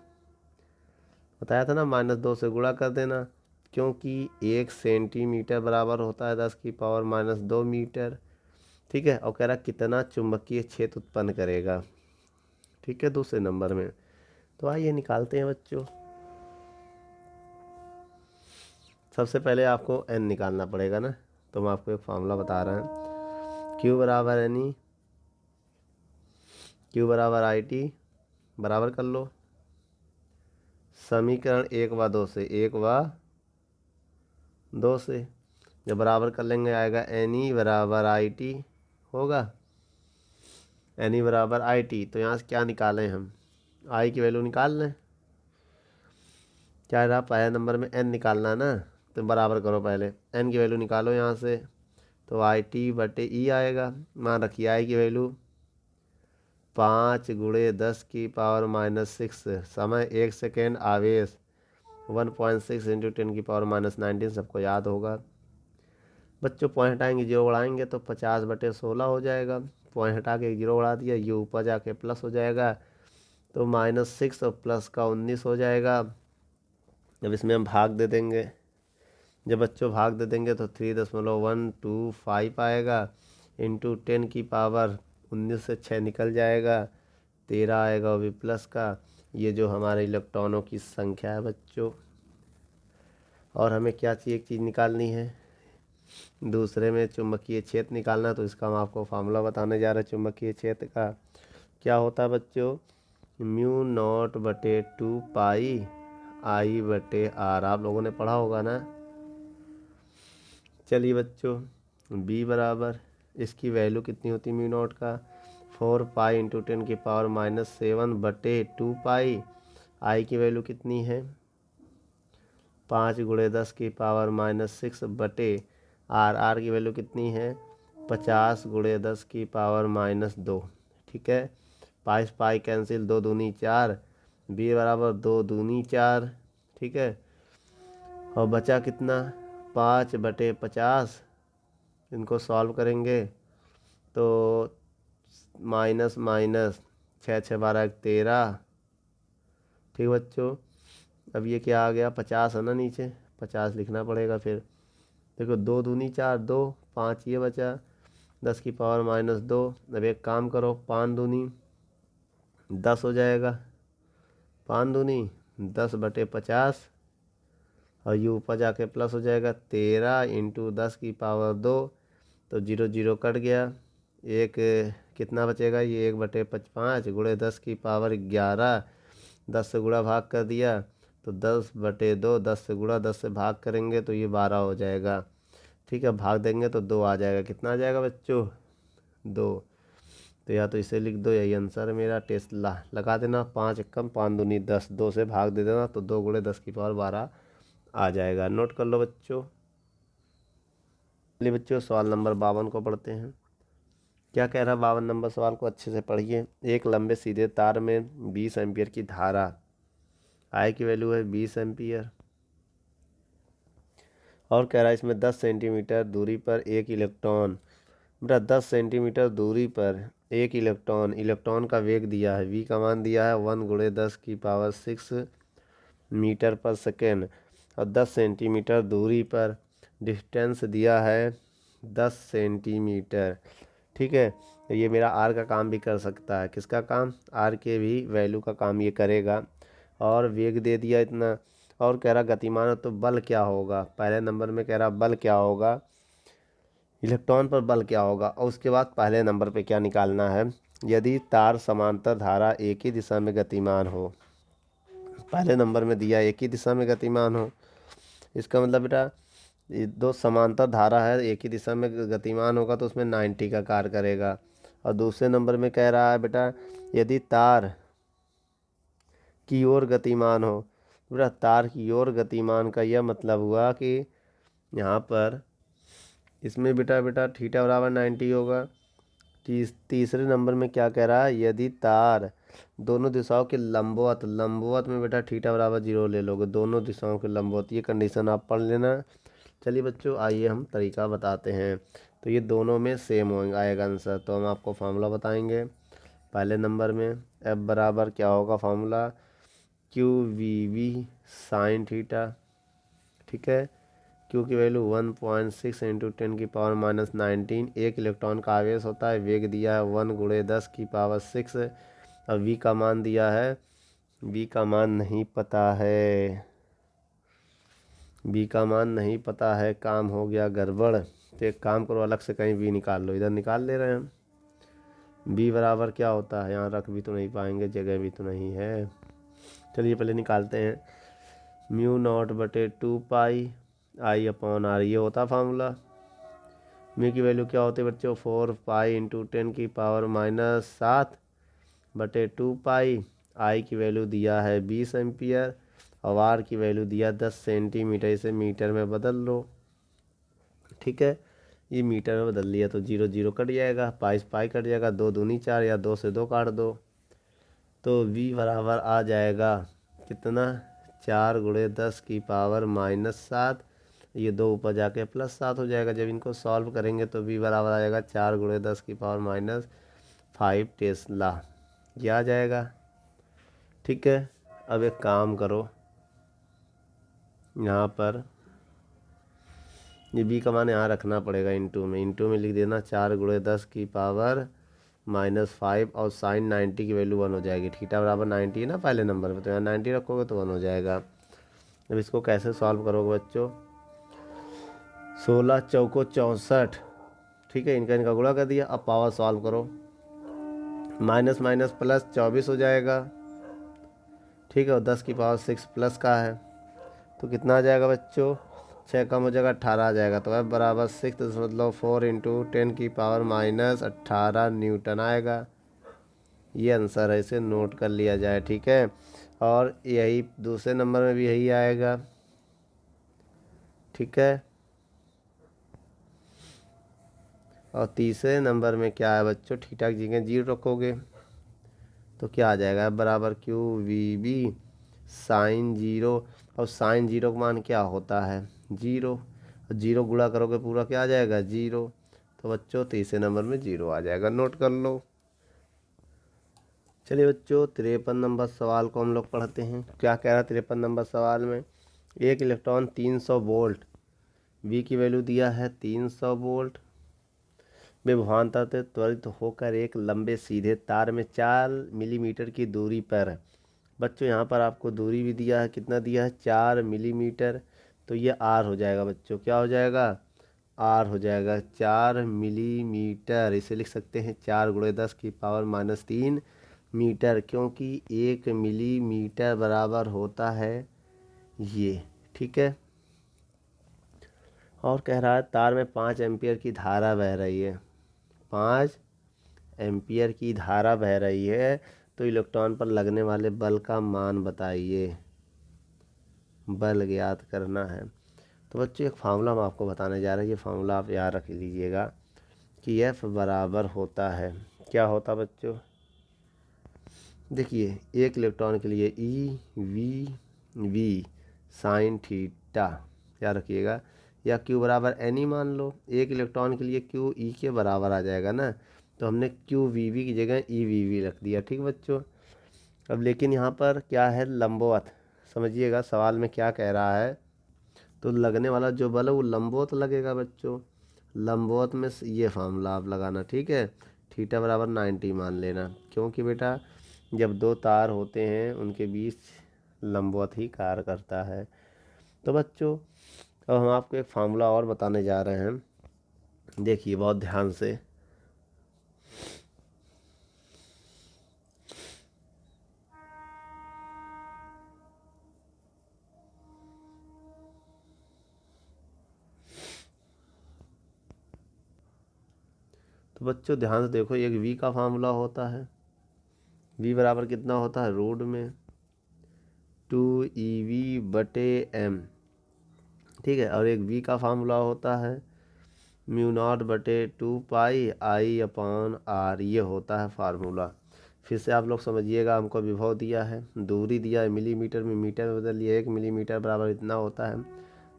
बताया था ना, -2 से गुणा कर देना, क्योंकि 1 सेंटीमीटर बराबर होता है 10⁻² मीटर। ठीक है। और कह रहा कितना चुंबकीय क्षेत्र उत्पन्न करेगा। ठीक है, दूसरे नंबर में। तो आइए निकालते हैं बच्चों। सबसे पहले आपको एन निकालना पड़ेगा ना, तो मैं आपको एक फार्मूला बता रहा हूँ, क्यू बराबर एन ई, क्यू बराबर आई टी, बराबर कर लो समीकरण 1 व 2 से, 1 व 2 से जब बराबर कर लेंगे आएगा एन ई बराबर आई टी होगा, एन ई बराबर आई टी। तो यहाँ से क्या निकालें हम, आई की वैल्यू निकाल लें, क्या रहा, पहले नंबर में एन निकालना ना, तो बराबर करो, पहले एन की वैल्यू निकालो यहाँ से, तो आई टी बटे ई आएगा। मान रखिए आई की वैल्यू 5 × 10⁻⁻6, समय 1 सेकेंड, आवेश 1.6 इंटू 10⁻⁻19, सबको याद होगा बच्चों। पॉइंट हटाएंगे, जीरो बढ़ाएंगे तो 50/16 हो जाएगा, पॉइंट हटा के जीरो बढ़ा दिया, ये ऊपर जाके प्लस हो जाएगा, तो -6 और प्लस का 19 हो जाएगा। जब इसमें हम भाग दे देंगे, जब बच्चों भाग दे देंगे तो 3.125 आएगा, इंटू 10⁻19 से 6 निकल जाएगा, 13 आएगा, वो भी प्लस का। ये जो हमारे इलेक्ट्रॉनों की संख्या है बच्चों। और हमें क्या चाहिए, एक चीज़ निकालनी है, दूसरे में चुंबकीय क्षेत्र निकालना। तो इसका हम आपको फार्मूला बताने जा रहे हैं चुंबकीय क्षेत्र का। क्या होता है बच्चों, म्यू नॉट बटे 2 पाई आई बटे आर, आप लोगों ने पढ़ा होगा ना। चलिए बच्चों, b बराबर इसकी वैल्यू कितनी होती है म्यू नॉट का 4 पाई इंटू 10⁻⁷ बटे 2 पाई। आई की वैल्यू कितनी है 5 × 10⁻⁻6 बटे आर की वैल्यू कितनी है 50 × 10⁻⁻2। ठीक है, पाई पाई कैंसिल, 2 दूनी 4, b बराबर 2 दूनी 4। ठीक है, और बचा कितना 5 बटे 50। इनको सॉल्व करेंगे तो माइनस माइनस 6 6 12 13। ठीक बच्चों, अब ये क्या आ गया 50 है ना, नीचे 50 लिखना पड़ेगा। फिर देखो 2 दूनी 4, 2 5 ये बचा 10⁻⁻2। अब एक काम करो 5 दूनी 10 हो जाएगा, 5 दूनी 10 बटे 50, और ये ऊपर जाके प्लस हो जाएगा 13 इंटू 10⁻2। तो 0 0 कट गया, एक कितना बचेगा ये 1 बटे 5 गुणे 10⁻11। 10 से गुणा भाग कर दिया तो 10 बटे 2, 10 से गुणा 10 से भाग करेंगे तो ये 12 हो जाएगा। ठीक है, भाग देंगे तो 2 आ जाएगा। कितना आ जाएगा बच्चों 2। तो या तो इसे लिख दो, यही आंसर है मेरा। टेस्ट लगा देना, 5 एकम 5 दूनी 10, 2 से भाग दे देना तो 2 गुणे 10⁻12 आ जाएगा। नोट कर लो बच्चों। चलिए बच्चों, सवाल नंबर 52 को पढ़ते हैं। क्या कह रहा है 52 नंबर सवाल को अच्छे से पढ़िए। एक लंबे सीधे तार में 20 एम्पियर की धारा, आई की वैल्यू है 20 एम्पियर, और कह रहा है इसमें 10 सेंटीमीटर दूरी पर एक इलेक्ट्रॉन, बेटा 10 सेंटीमीटर दूरी पर एक इलेक्ट्रॉन का वेग दिया है, v का मान दिया है 1 × 10⁻6 मीटर पर सेकेंड, और 10 सेंटीमीटर दूरी पर डिस्टेंस दिया है 10 सेंटीमीटर। ठीक है, ये मेरा आर का काम भी कर सकता है। किसका काम, आर के भी वैल्यू का काम ये करेगा। और वेग दे दिया इतना, और कह रहा गतिमान है तो बल क्या होगा। पहले नंबर में कह रहा बल क्या होगा, इलेक्ट्रॉन पर बल क्या होगा, और उसके बाद पहले नंबर पे क्या निकालना है, यदि तार समांतर धारा एक ही दिशा में गतिमान हो। पहले नंबर में दिया एक ही दिशा में गतिमान हो, इसका मतलब बेटा ये दो समांतर धारा है, एक ही दिशा में गतिमान होगा तो उसमें 90 का कार्य करेगा। और दूसरे नंबर में कह रहा है बेटा यदि तार की ओर गतिमान हो, बेटा तार की ओर गतिमान का यह मतलब हुआ कि यहाँ पर इसमें बेटा थीटा बराबर 90 होगा। तीसरे नंबर में क्या कह रहा है, यदि तार दोनों दिशाओं के लंबवत में बेटा थीटा बराबर 0 ले लोगे, दोनों दिशाओं के लंबवत, ये कंडीशन आप पढ़ लेना। चलिए बच्चों, आइए हम तरीका बताते हैं। तो ये दोनों में सेम होगा आएगा आंसर, तो हम आपको फार्मूला बताएंगे। पहले नंबर में एफ बराबर क्या होगा फार्मूला, QVV साइन थीटा। ठीक है, क्यू की वैल्यू 1.6 × 10⁻⁻19। एक इलेक्ट्रॉन का आवेश होता है, वेग दिया है 1 × 10⁻6। अब वी का मान दिया है, वी का मान नहीं पता है, बी का मान नहीं पता है, काम हो गया गड़बड़। तो एक काम करो, अलग से कहीं बी निकाल लो, इधर निकाल ले रहे हैं। बी बराबर क्या होता है, यहाँ रख भी तो नहीं पाएंगे, जगह भी तो नहीं है। चलिए पहले निकालते हैं, म्यू नॉट बटे 2 पाई आई अपॉन आर, ये होता फार्मूला। म्यू की वैल्यू क्या होती है बच्चों 4 पाई इंटू 10⁻⁻7 बटे 2 पाई। आई की वैल्यू दिया है 20 एम्पियर, और आर की वैल्यू दिया 10 सेंटीमीटर, इसे मीटर में बदल लो। ठीक है, ये मीटर में बदल लिया तो 0 0 कट जाएगा, पाई से पाई कट जाएगा, 2 दूनी 4 या 2 से 2 काट दो, तो v बराबर आ जाएगा कितना 4 × 10⁻⁻7। ये 2 ऊपर जाके +7 हो जाएगा। जब इनको सॉल्व करेंगे तो v बराबर आ जाएगा 4 × 10⁻⁵ टेस्ला, ये आ जाएगा। ठीक है, अब एक काम करो, यहाँ पर ये बी का मान यहाँ रखना पड़ेगा, इंटू में लिख देना 4 × 10⁻⁻5, और साइन 90 की वैल्यू 1 हो जाएगी। थीटा बराबर 90 है ना पहले नंबर में, तो यहाँ 90 रखोगे तो 1 हो जाएगा। अब इसको कैसे सॉल्व करोगे बच्चों, 16 चौको 64। ठीक है, इनका गुणा कर दिया, अब पावर सॉल्व करो, माइनस माइनस प्लस 24 हो जाएगा, ठीक है, और 10 की पावर 6 प्लस का है तो कितना आ जाएगा बच्चों, 6 कम हो जाएगा 18 आ जाएगा। तो F बराबर 6.4 इंटू 10 की पावर माइनस 18 न्यूटन आएगा। ये आंसर है, इसे नोट कर लिया जाए। ठीक है, और यही दूसरे नंबर में भी यही आएगा। ठीक है, और तीसरे नंबर में क्या है बच्चों, थीटा की जगह 0 रखोगे तो क्या आ जाएगा, बराबर क्यू वी बी साइन 0। और साइन 0 का मान क्या होता है, 0। और 0 गुणा करोगे पूरा क्या आ जाएगा, 0। तो बच्चों तीसरे नंबर में 0 आ जाएगा, नोट कर लो। चलिए बच्चों 53 नंबर सवाल को हम लोग पढ़ते हैं। क्या कह रहा है 53 नंबर सवाल में, एक इलेक्ट्रॉन 300 वोल्ट, वी की वैल्यू दिया है 300 वोल्ट, विभवांतर से त्वरित होकर एक लंबे सीधे तार में 4 मिलीमीटर की दूरी पर, बच्चों यहाँ पर आपको दूरी भी दिया है, कितना दिया है, 4 मिलीमीटर। तो ये आर हो जाएगा बच्चों, क्या हो जाएगा, आर हो जाएगा 4 मिलीमीटर। इसे लिख सकते हैं 4 गुणे 10 की पावर माइनस 3 मीटर, क्योंकि 1 मिलीमीटर बराबर होता है ये। ठीक है, और कह रहा है तार में 5 एम्पियर की धारा बह रही है, 5 एम्पियर की धारा बह रही है, तो इलेक्ट्रॉन पर लगने वाले बल का मान बताइए, बल ज्ञात करना है। तो बच्चों एक फार्मूला हम आपको बताने जा रहे हैं, ये फार्मूला आप याद रख लीजिएगा कि एफ बराबर होता है, क्या होता बच्चों, देखिए एक इलेक्ट्रॉन के लिए E V V sine theta, याद रखिएगा, या क्यू बराबर एन ही मान लो। एक इलेक्ट्रॉन के लिए क्यू ई के बराबर आ जाएगा ना, तो हमने क्यू वी वी की जगह ई वी वी रख दिया। ठीक बच्चों, अब लेकिन यहाँ पर क्या है, लंबवत, समझिएगा सवाल में क्या कह रहा है, तो लगने वाला जो बल है वो लंबवत लगेगा बच्चों। लंबवत में ये फार्मूला आप लगाना। ठीक है, थीटा बराबर 90 मान लेना, क्योंकि बेटा जब दो तार होते हैं उनके बीच लंबवत ही कार्य करता है। तो बच्चों अब हम आपको एक फार्मूला और बताने जा रहे हैं, देखिए बहुत ध्यान से। तो बच्चों ध्यान से देखो, एक वी का फार्मूला होता है, वी बराबर कितना होता है, रूट में 2EV/m। ठीक है, और एक वी का फार्मूला होता है μ0/2πI/r, ये होता है फार्मूला। फिर से आप लोग समझिएगा, हमको विभव दिया है, दूरी दिया है मिलीमीटर में, मीटर में बदल लिया, 1 मिलीमीटर बराबर इतना होता है,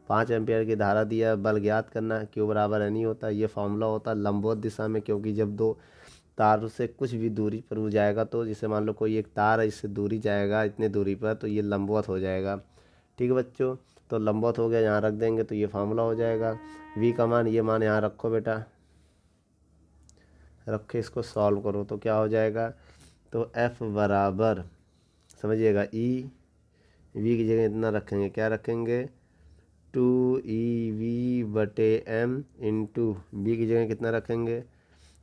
5 एम्पियर की धारा दिया है, बल ज्ञात करना है, क्यू बराबर एन ही होता है। ये फार्मूला होता है लंबवत दिशा में, क्योंकि जब दो तार से कुछ भी दूरी पर वो जाएगा, तो जैसे मान लो कोई एक तार है, इससे दूरी जाएगा इतने दूरी पर, तो ये लंबवत हो जाएगा। ठीक है बच्चों, तो लंबवत हो गया, यहाँ रख देंगे तो ये फार्मूला हो जाएगा। वी का मान, ये मान यहाँ रखो बेटा, रखे, इसको सॉल्व करो तो क्या हो जाएगा, तो एफ बराबर समझिएगा ई वी की जगह इतना रखेंगे, क्या रखेंगे, 2EV/m इंटू बी की जगह कितना रखेंगे,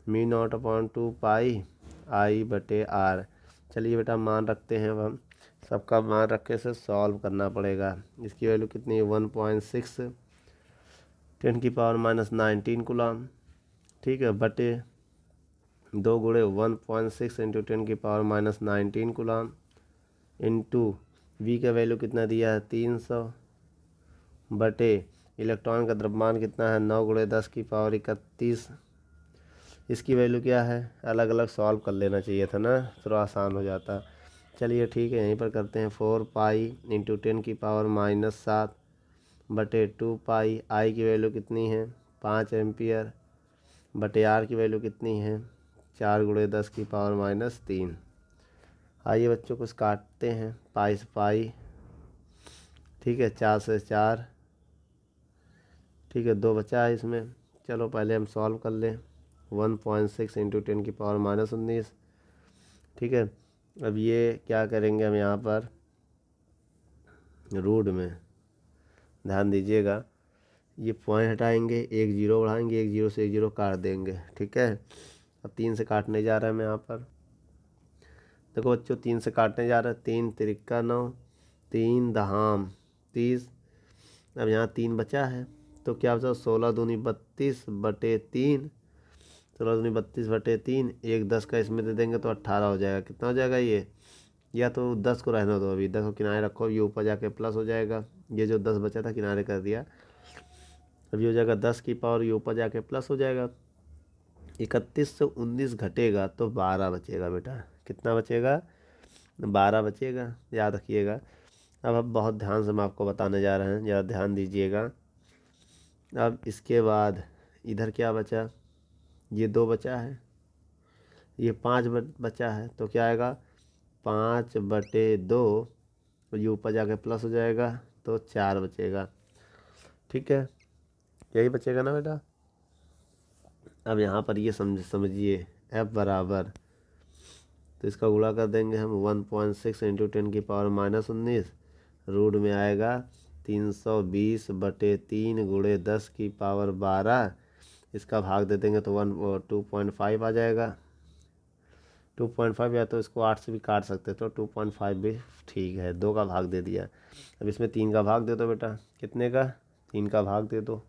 μ0/2πI/r। चलिए बेटा मान रखते हैं, अब हम सबका मान रखे से सॉल्व करना पड़ेगा। इसकी वैल्यू कितनी है, 1.6 10 की पावर माइनस 19 कूलम। ठीक है, बटे 2 गुणे 1.6 इंटू 10 की power minus 19 coulomb into V का वैल्यू कितना दिया है 300, बटे इलेक्ट्रॉन का द्रव्यमान कितना है 9 गुणे 10 की पावर 31। इसकी वैल्यू क्या है, अलग अलग सॉल्व कर लेना चाहिए था ना, थोड़ा आसान हो जाता। चलिए ठीक है, यहीं पर करते हैं, 4π इंटू 10 की पावर माइनस 7 बटे 2π, आई की वैल्यू कितनी है 5 एम्पियर, बटे आर की वैल्यू कितनी है 4 गुणे 10 की पावर माइनस 3। आइए बच्चों कुछ काटते हैं, पाई से पाई, ठीक है, 4 से 4, ठीक है, 2 बचा है इसमें। चलो पहले हम सॉल्व कर लें, 1.6 इंटू 10 की पावर माइनस 19। ठीक है, अब ये क्या करेंगे हम यहाँ पर रूट में, ध्यान दीजिएगा, ये पॉइंट हटाएंगे, एक जीरो बढ़ाएंगे, एक जीरो से एक जीरो काट देंगे। ठीक है, अब 3 से काटने जा रहा है मैं यहाँ पर, देखो बच्चों 3 से काटने जा रहा है, 3 तिरिक्का 9, 3 दहाम 30। अब यहाँ 3 बचा है तो क्या बचा, 16 दूनी 32 बटे 3, 16 दूनी 32 बटे 3, एक 10 का इसमें दे देंगे तो 18 हो जाएगा। कितना हो जाएगा ये, या तो 10 को रहने दो, अभी 10 को किनारे रखो, ये ऊपर जाके प्लस हो जाएगा, ये जो 10 बचा था किनारे कर दिया, अभी हो जाएगा 10 की पावर, ये ऊपर जाके प्लस हो जाएगा। 31 से 19 घटेगा तो 12 बचेगा बेटा। कितना बचेगा, 12 बचेगा, याद रखिएगा। अब हम बहुत ध्यान से मैं आपको बताने जा रहे हैं, ज़रा ध्यान दीजिएगा। अब इसके बाद इधर क्या बचा, ये 2 बचा है, ये 5 बचा है, तो क्या आएगा 5/2, ये ऊपर जाके प्लस हो जाएगा तो 4 बचेगा। ठीक है, यही बचेगा ना बेटा। अब यहाँ पर ये समझिए F बराबर, तो इसका गुणा कर देंगे हम 1.6 इंटू 10⁻⁻19, रूट में आएगा 320/3 गुणे 10⁻12। इसका भाग दे देंगे तो 2.5 आ जाएगा। 2.5, या तो इसको 8 से भी काट सकते तो 2.5 भी ठीक है। 2 का भाग दे दिया। अब इसमें 3 का भाग दे दो बेटा, कितने का, 3 का भाग दे दो,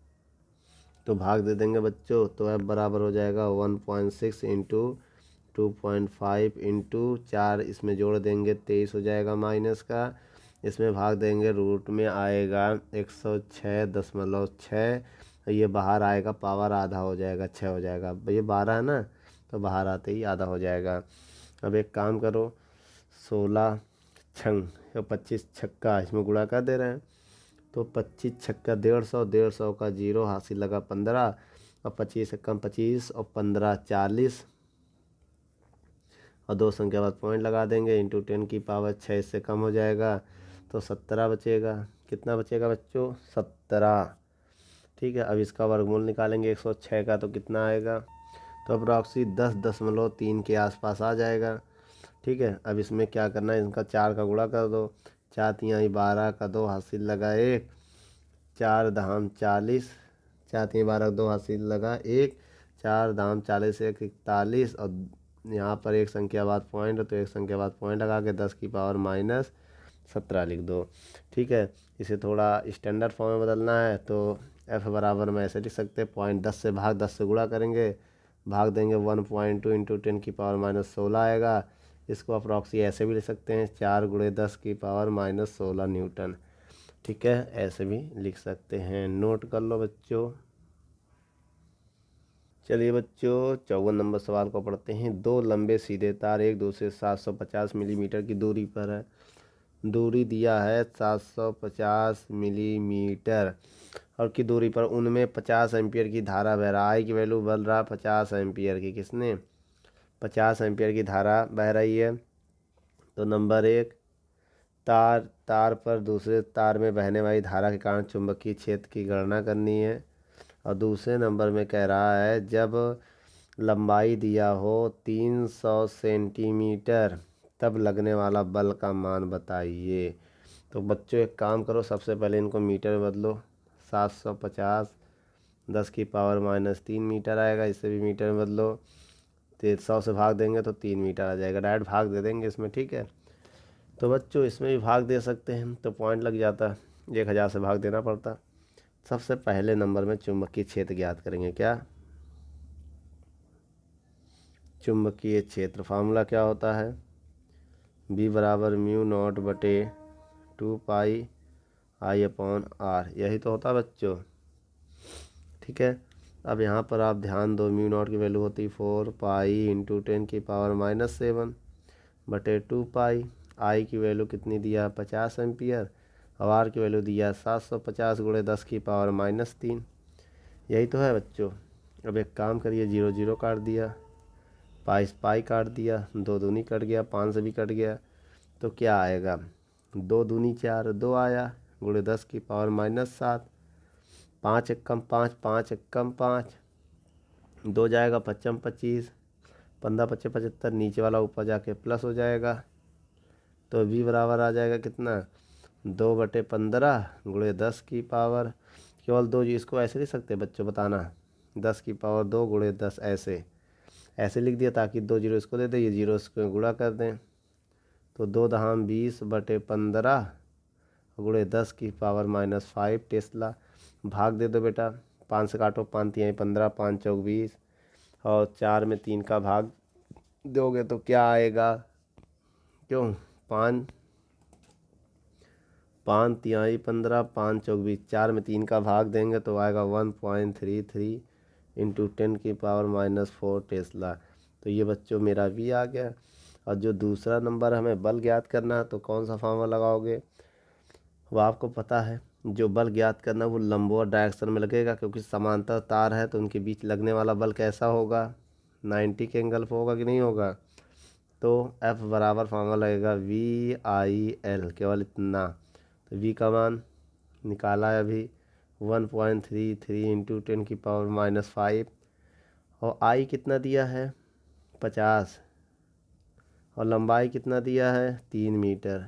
तो भाग दे देंगे बच्चों, तो F बराबर हो जाएगा 1.6 इंटू 2.5 इंटू 4, इसमें जोड़ देंगे 23 हो जाएगा माइनस का, इसमें भाग देंगे, रूट में आएगा 106.6, ये बाहर आएगा, पावर आधा हो जाएगा, 6 हो जाएगा, ये 12 है ना, तो बाहर आते ही आधा हो जाएगा। अब एक काम करो, 16 छंग 25 छक्का, इसमें गुणा कर दे रहे हैं, तो 25 छक्का 150, 150 का 0 हासिल लगा 15, और 25 से कम 25, और 15 40, और 2 संख्या बाद पॉइंट लगा देंगे, इंटू 10⁻6, इससे कम हो जाएगा तो 17 बचेगा। कितना बचेगा बच्चों, 17। ठीक है, अब इसका वर्गमूल निकालेंगे 106 का, तो कितना आएगा, तो अप्रॉक्सी 10.3 के आसपास आ जाएगा। ठीक है, अब इसमें क्या करना है, इनका 4 का गुणा कर दो, 4 तिहाई 12 का 2 हासिल लगा 1, 4 दहाम 40, 4 तिहाई 12 का 2 हासिल लगा 1, 4 दहाम 40 1 41, और यहाँ पर एक संख्या बाद पॉइंट, तो एक संख्या बाद पॉइंट लगा के 10⁻⁻17 लिख दो। ठीक है, इसे थोड़ा स्टैंडर्ड फॉर्म में बदलना है, तो F बराबर में ऐसे लिख सकते हैं, पॉइंट 10 से भाग 10 से गुणा करेंगे, भाग देंगे 1.2 इंटू 10⁻16 आएगा। इसको अप्रॉक्सी ऐसे भी लिख सकते हैं, 4 गुणे 10⁻16 न्यूटन। ठीक है, ऐसे भी लिख सकते हैं, नोट कर लो बच्चों। चलिए बच्चों 54 नंबर सवाल को पढ़ते हैं। 2 लंबे सीधे तार एक दूसरे 750 मिलीमीटर की दूरी पर है, दूरी दिया है 750 मिलीमीटर और की दूरी पर उनमें 50 एम्पियर की धारा बह रहा है। आई की वैल्यू बल रहा 50 एम्पियर की, किसने 50 एम्पियर की धारा बह रही है। तो नंबर 1, तार पर दूसरे तार में बहने वाली धारा के कारण चुंबकीय क्षेत्र की गणना करनी है। और दूसरे नंबर में कह रहा है जब लंबाई दिया हो 300 सेंटीमीटर तब लगने वाला बल का मान बताइए। तो बच्चों एक काम करो, सबसे पहले इनको मीटर में बदलो, 750 10⁻³ मीटर आएगा, इससे भी मीटर में बदलो, 100 से भाग देंगे तो 3 मीटर आ जाएगा, डायरेक्ट भाग दे देंगे इसमें। ठीक है, तो बच्चों इसमें भी भाग दे सकते हैं तो पॉइंट लग जाता, 1000 से भाग देना पड़ता। सबसे पहले नंबर में चुंबकीय क्षेत्र ज्ञात करेंगे। क्या चुंबकीय क्षेत्र फार्मूला क्या होता है, B बराबर μ0/2πI/r, यही तो होता बच्चों। ठीक है, अब यहाँ पर आप ध्यान दो, μ0 की वैल्यू होती 4π इंटू 10⁻⁻7/2π। आई की वैल्यू कितनी दिया 50 एम्पियर, और आर की वैल्यू दिया 750 गुणे 10⁻³ यही तो है बच्चों। अब एक काम करिए, 0 0 काट दिया, पाई काट दिया, 2 दूनी कट गया, 5 से भी कट गया, तो क्या आएगा 2 दूनी 4, 2 आया, गुणे 10⁻⁻7, 5 एकम 5, 5 एकम 5, 2 जाएगा 55 25, 15 25 75, नीचे वाला ऊपर जाके प्लस हो जाएगा, तो V बराबर आ जाएगा कितना 2/15 गुणे 10 की पावर केवल 2, इसको ऐसे लिख सकते हैं बच्चों, बताना 10⁻² गुणे 10, ऐसे लिख दिया ताकि 2 0 इसको दे दे, ये 0 इसको गुणा कर दें, तो 2 दहाम 20 बटे 15 गुणे 10 की पावर -5 टेस्ला। भाग दे दो बेटा, 5 से काटो, 5 तिहाई 15, 5 चौक 20 और 4 में 3 का भाग दोगे तो क्या आएगा? क्यों 5 तिहाई 15, 5 चौक 20, 4 में 3 का भाग देंगे तो आएगा 1.33 इंटू 10 की पावर -4 टेस्ला। तो ये बच्चों मेरा भी आ गया। और जो दूसरा नंबर हमें बल ज्ञात करना है तो कौन सा फॉर्मूला लगाओगे? वो आपको पता है, जो बल ज्ञात करना वो लंबवत डायरेक्शन में लगेगा, क्योंकि समांतर तार है तो उनके बीच लगने वाला बल कैसा होगा? 90 के एंगल पर होगा कि नहीं होगा? तो F बराबर फॉर्मूला लगेगा VIL, केवल इतना। तो V का मान निकाला है अभी 1.33 इंटू 10 की पावर -5 और I कितना दिया है? 50 और लंबाई कितना दिया है? 3 मीटर।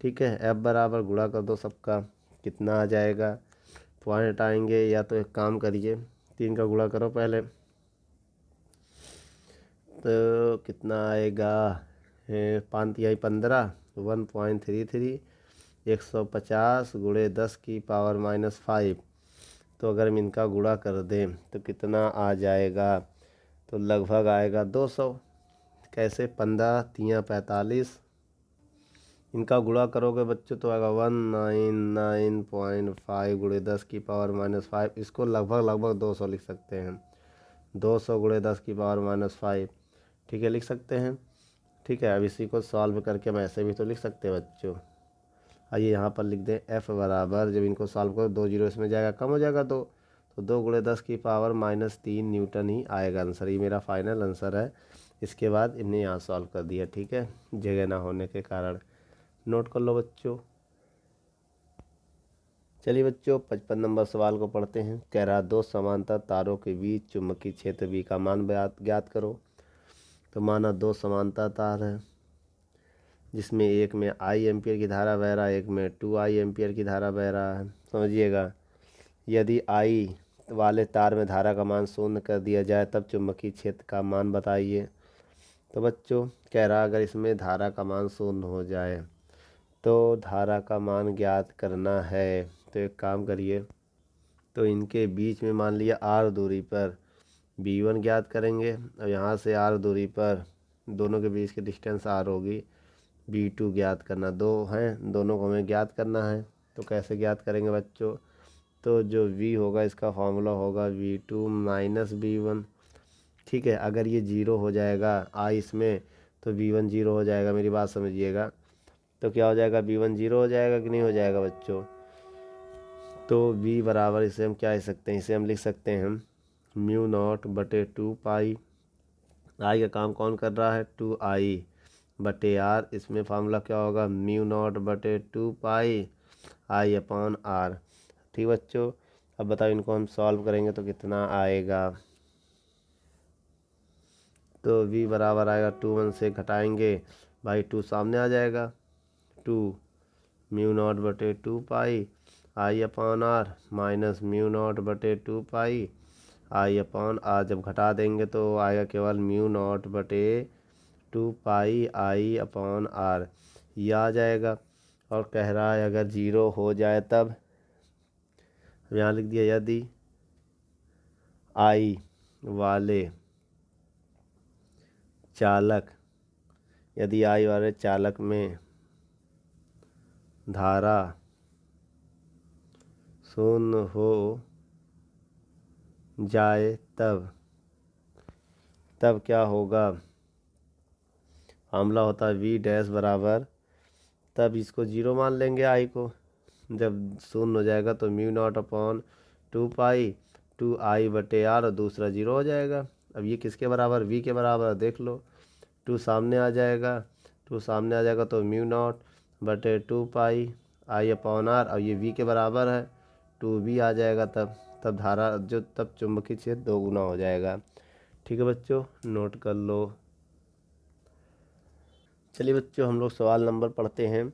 ठीक है, F बराबर गुणा कर दो सबका, कितना आ जाएगा? पॉइंट आएंगे, या तो एक काम करिए 3 का गुणा करो पहले, तो कितना आएगा? 5 तिहाई 15, 1.33 150 गुणे 10 की पावर -5। तो अगर हम इनका गुणा कर दें तो कितना आ जाएगा? तो लगभग आएगा 200। कैसे? 15 तियाँ 45, इनका गुणा करोगे बच्चों तो आएगा 199.5 गुणे 10 की पावर -5। इसको लगभग 200 लिख सकते हैं, 200 गुणे 10 की पावर -5। ठीक है, लिख सकते हैं। ठीक है, अब इसी को सॉल्व करके हम ऐसे भी तो लिख सकते हैं बच्चों। आइए यहाँ पर लिख दें F बराबर, जब इनको सॉल्व करो 2 जीरो इसमें जाएगा, कम हो जाएगा 2, तो 2 गुणे 10 की पावर -3 न्यूटन ही आएगा आंसर। ये मेरा फाइनल आंसर है। इसके बाद इन्हें यहाँ सॉल्व कर दिया। ठीक है, जगह ना होने के कारण नोट कर लो बच्चों। चलिए बच्चों 55 नंबर सवाल को पढ़ते हैं। कह रहा 2 समांतर तारों के बीच चुंबकीय क्षेत्र V का मान ज्ञात करो। तो माना 2 समांतर तार है, जिसमें एक में I एम्पियर की धारा बह रहा है, एक में 2I एम्पियर की धारा बह रहा है। समझिएगा, यदि I वाले तार में धारा का मान शून्य कर दिया जाए तब चुंबकीय क्षेत्र का मान बताइए। तो बच्चों कह रहा अगर इसमें धारा का मान शून्य हो जाए तो धारा का मान ज्ञात करना है। तो एक काम करिए, तो इनके बीच में मान लिया R दूरी पर V1 ज्ञात करेंगे, और यहाँ से R दूरी पर दोनों के बीच की डिस्टेंस R होगी, V2 ज्ञात करना। दो हैं, दोनों को हमें ज्ञात करना है। तो कैसे ज्ञात करेंगे बच्चों? तो जो V होगा इसका फॉर्मूला होगा V2 माइनस V1। ठीक है, अगर ये 0 हो जाएगा I इसमें तो V1 0 हो जाएगा। मेरी बात समझिएगा, तो क्या हो जाएगा? V1 0 हो जाएगा कि नहीं हो जाएगा बच्चों? तो V बराबर, इसे हम क्या लिख सकते हैं? इसे हम लिख सकते हैं μ0 बटे 2 पाई। I का काम कौन कर रहा है? 2I बटे R। इसमें फार्मूला क्या होगा? μ0 बटे 2 पाई I/R। ठीक बच्चों, अब बताओ इनको हम सॉल्व करेंगे तो कितना आएगा? तो V बराबर आएगा 2 1 से घटाएंगे भाई, 2 सामने आ जाएगा, 2 μ0 बटे 2 पाई I/R माइनस μ0 बटे 2 पाई I/R। जब घटा देंगे तो आएगा केवल μ0 बटे 2 पाई I/R, ये आ जाएगा। और कह रहा है अगर 0 हो जाए तब, यहाँ लिख दिया यदि I वाले चालक, यदि I वाले चालक में धारा शून्य हो जाए तब क्या होगा? फार्मूला होता है V डैश बराबर, तब इसको 0 मान लेंगे I को। जब शून्य हो जाएगा तो μ0 अपॉन 2 पाई 2I बटे R, और दूसरा 0 हो जाएगा। अब ये किसके बराबर? V के बराबर, देख लो। 2 सामने आ जाएगा, 2 सामने आ जाएगा तो μ0 बटे 2 पाई I/R, और ये V के बराबर है, 2V आ जाएगा। तब धारा तब चुंबकीय क्षेत्र 2 गुना हो जाएगा। ठीक है बच्चों, नोट कर लो। चलिए बच्चों हम लोग सवाल नंबर पढ़ते हैं।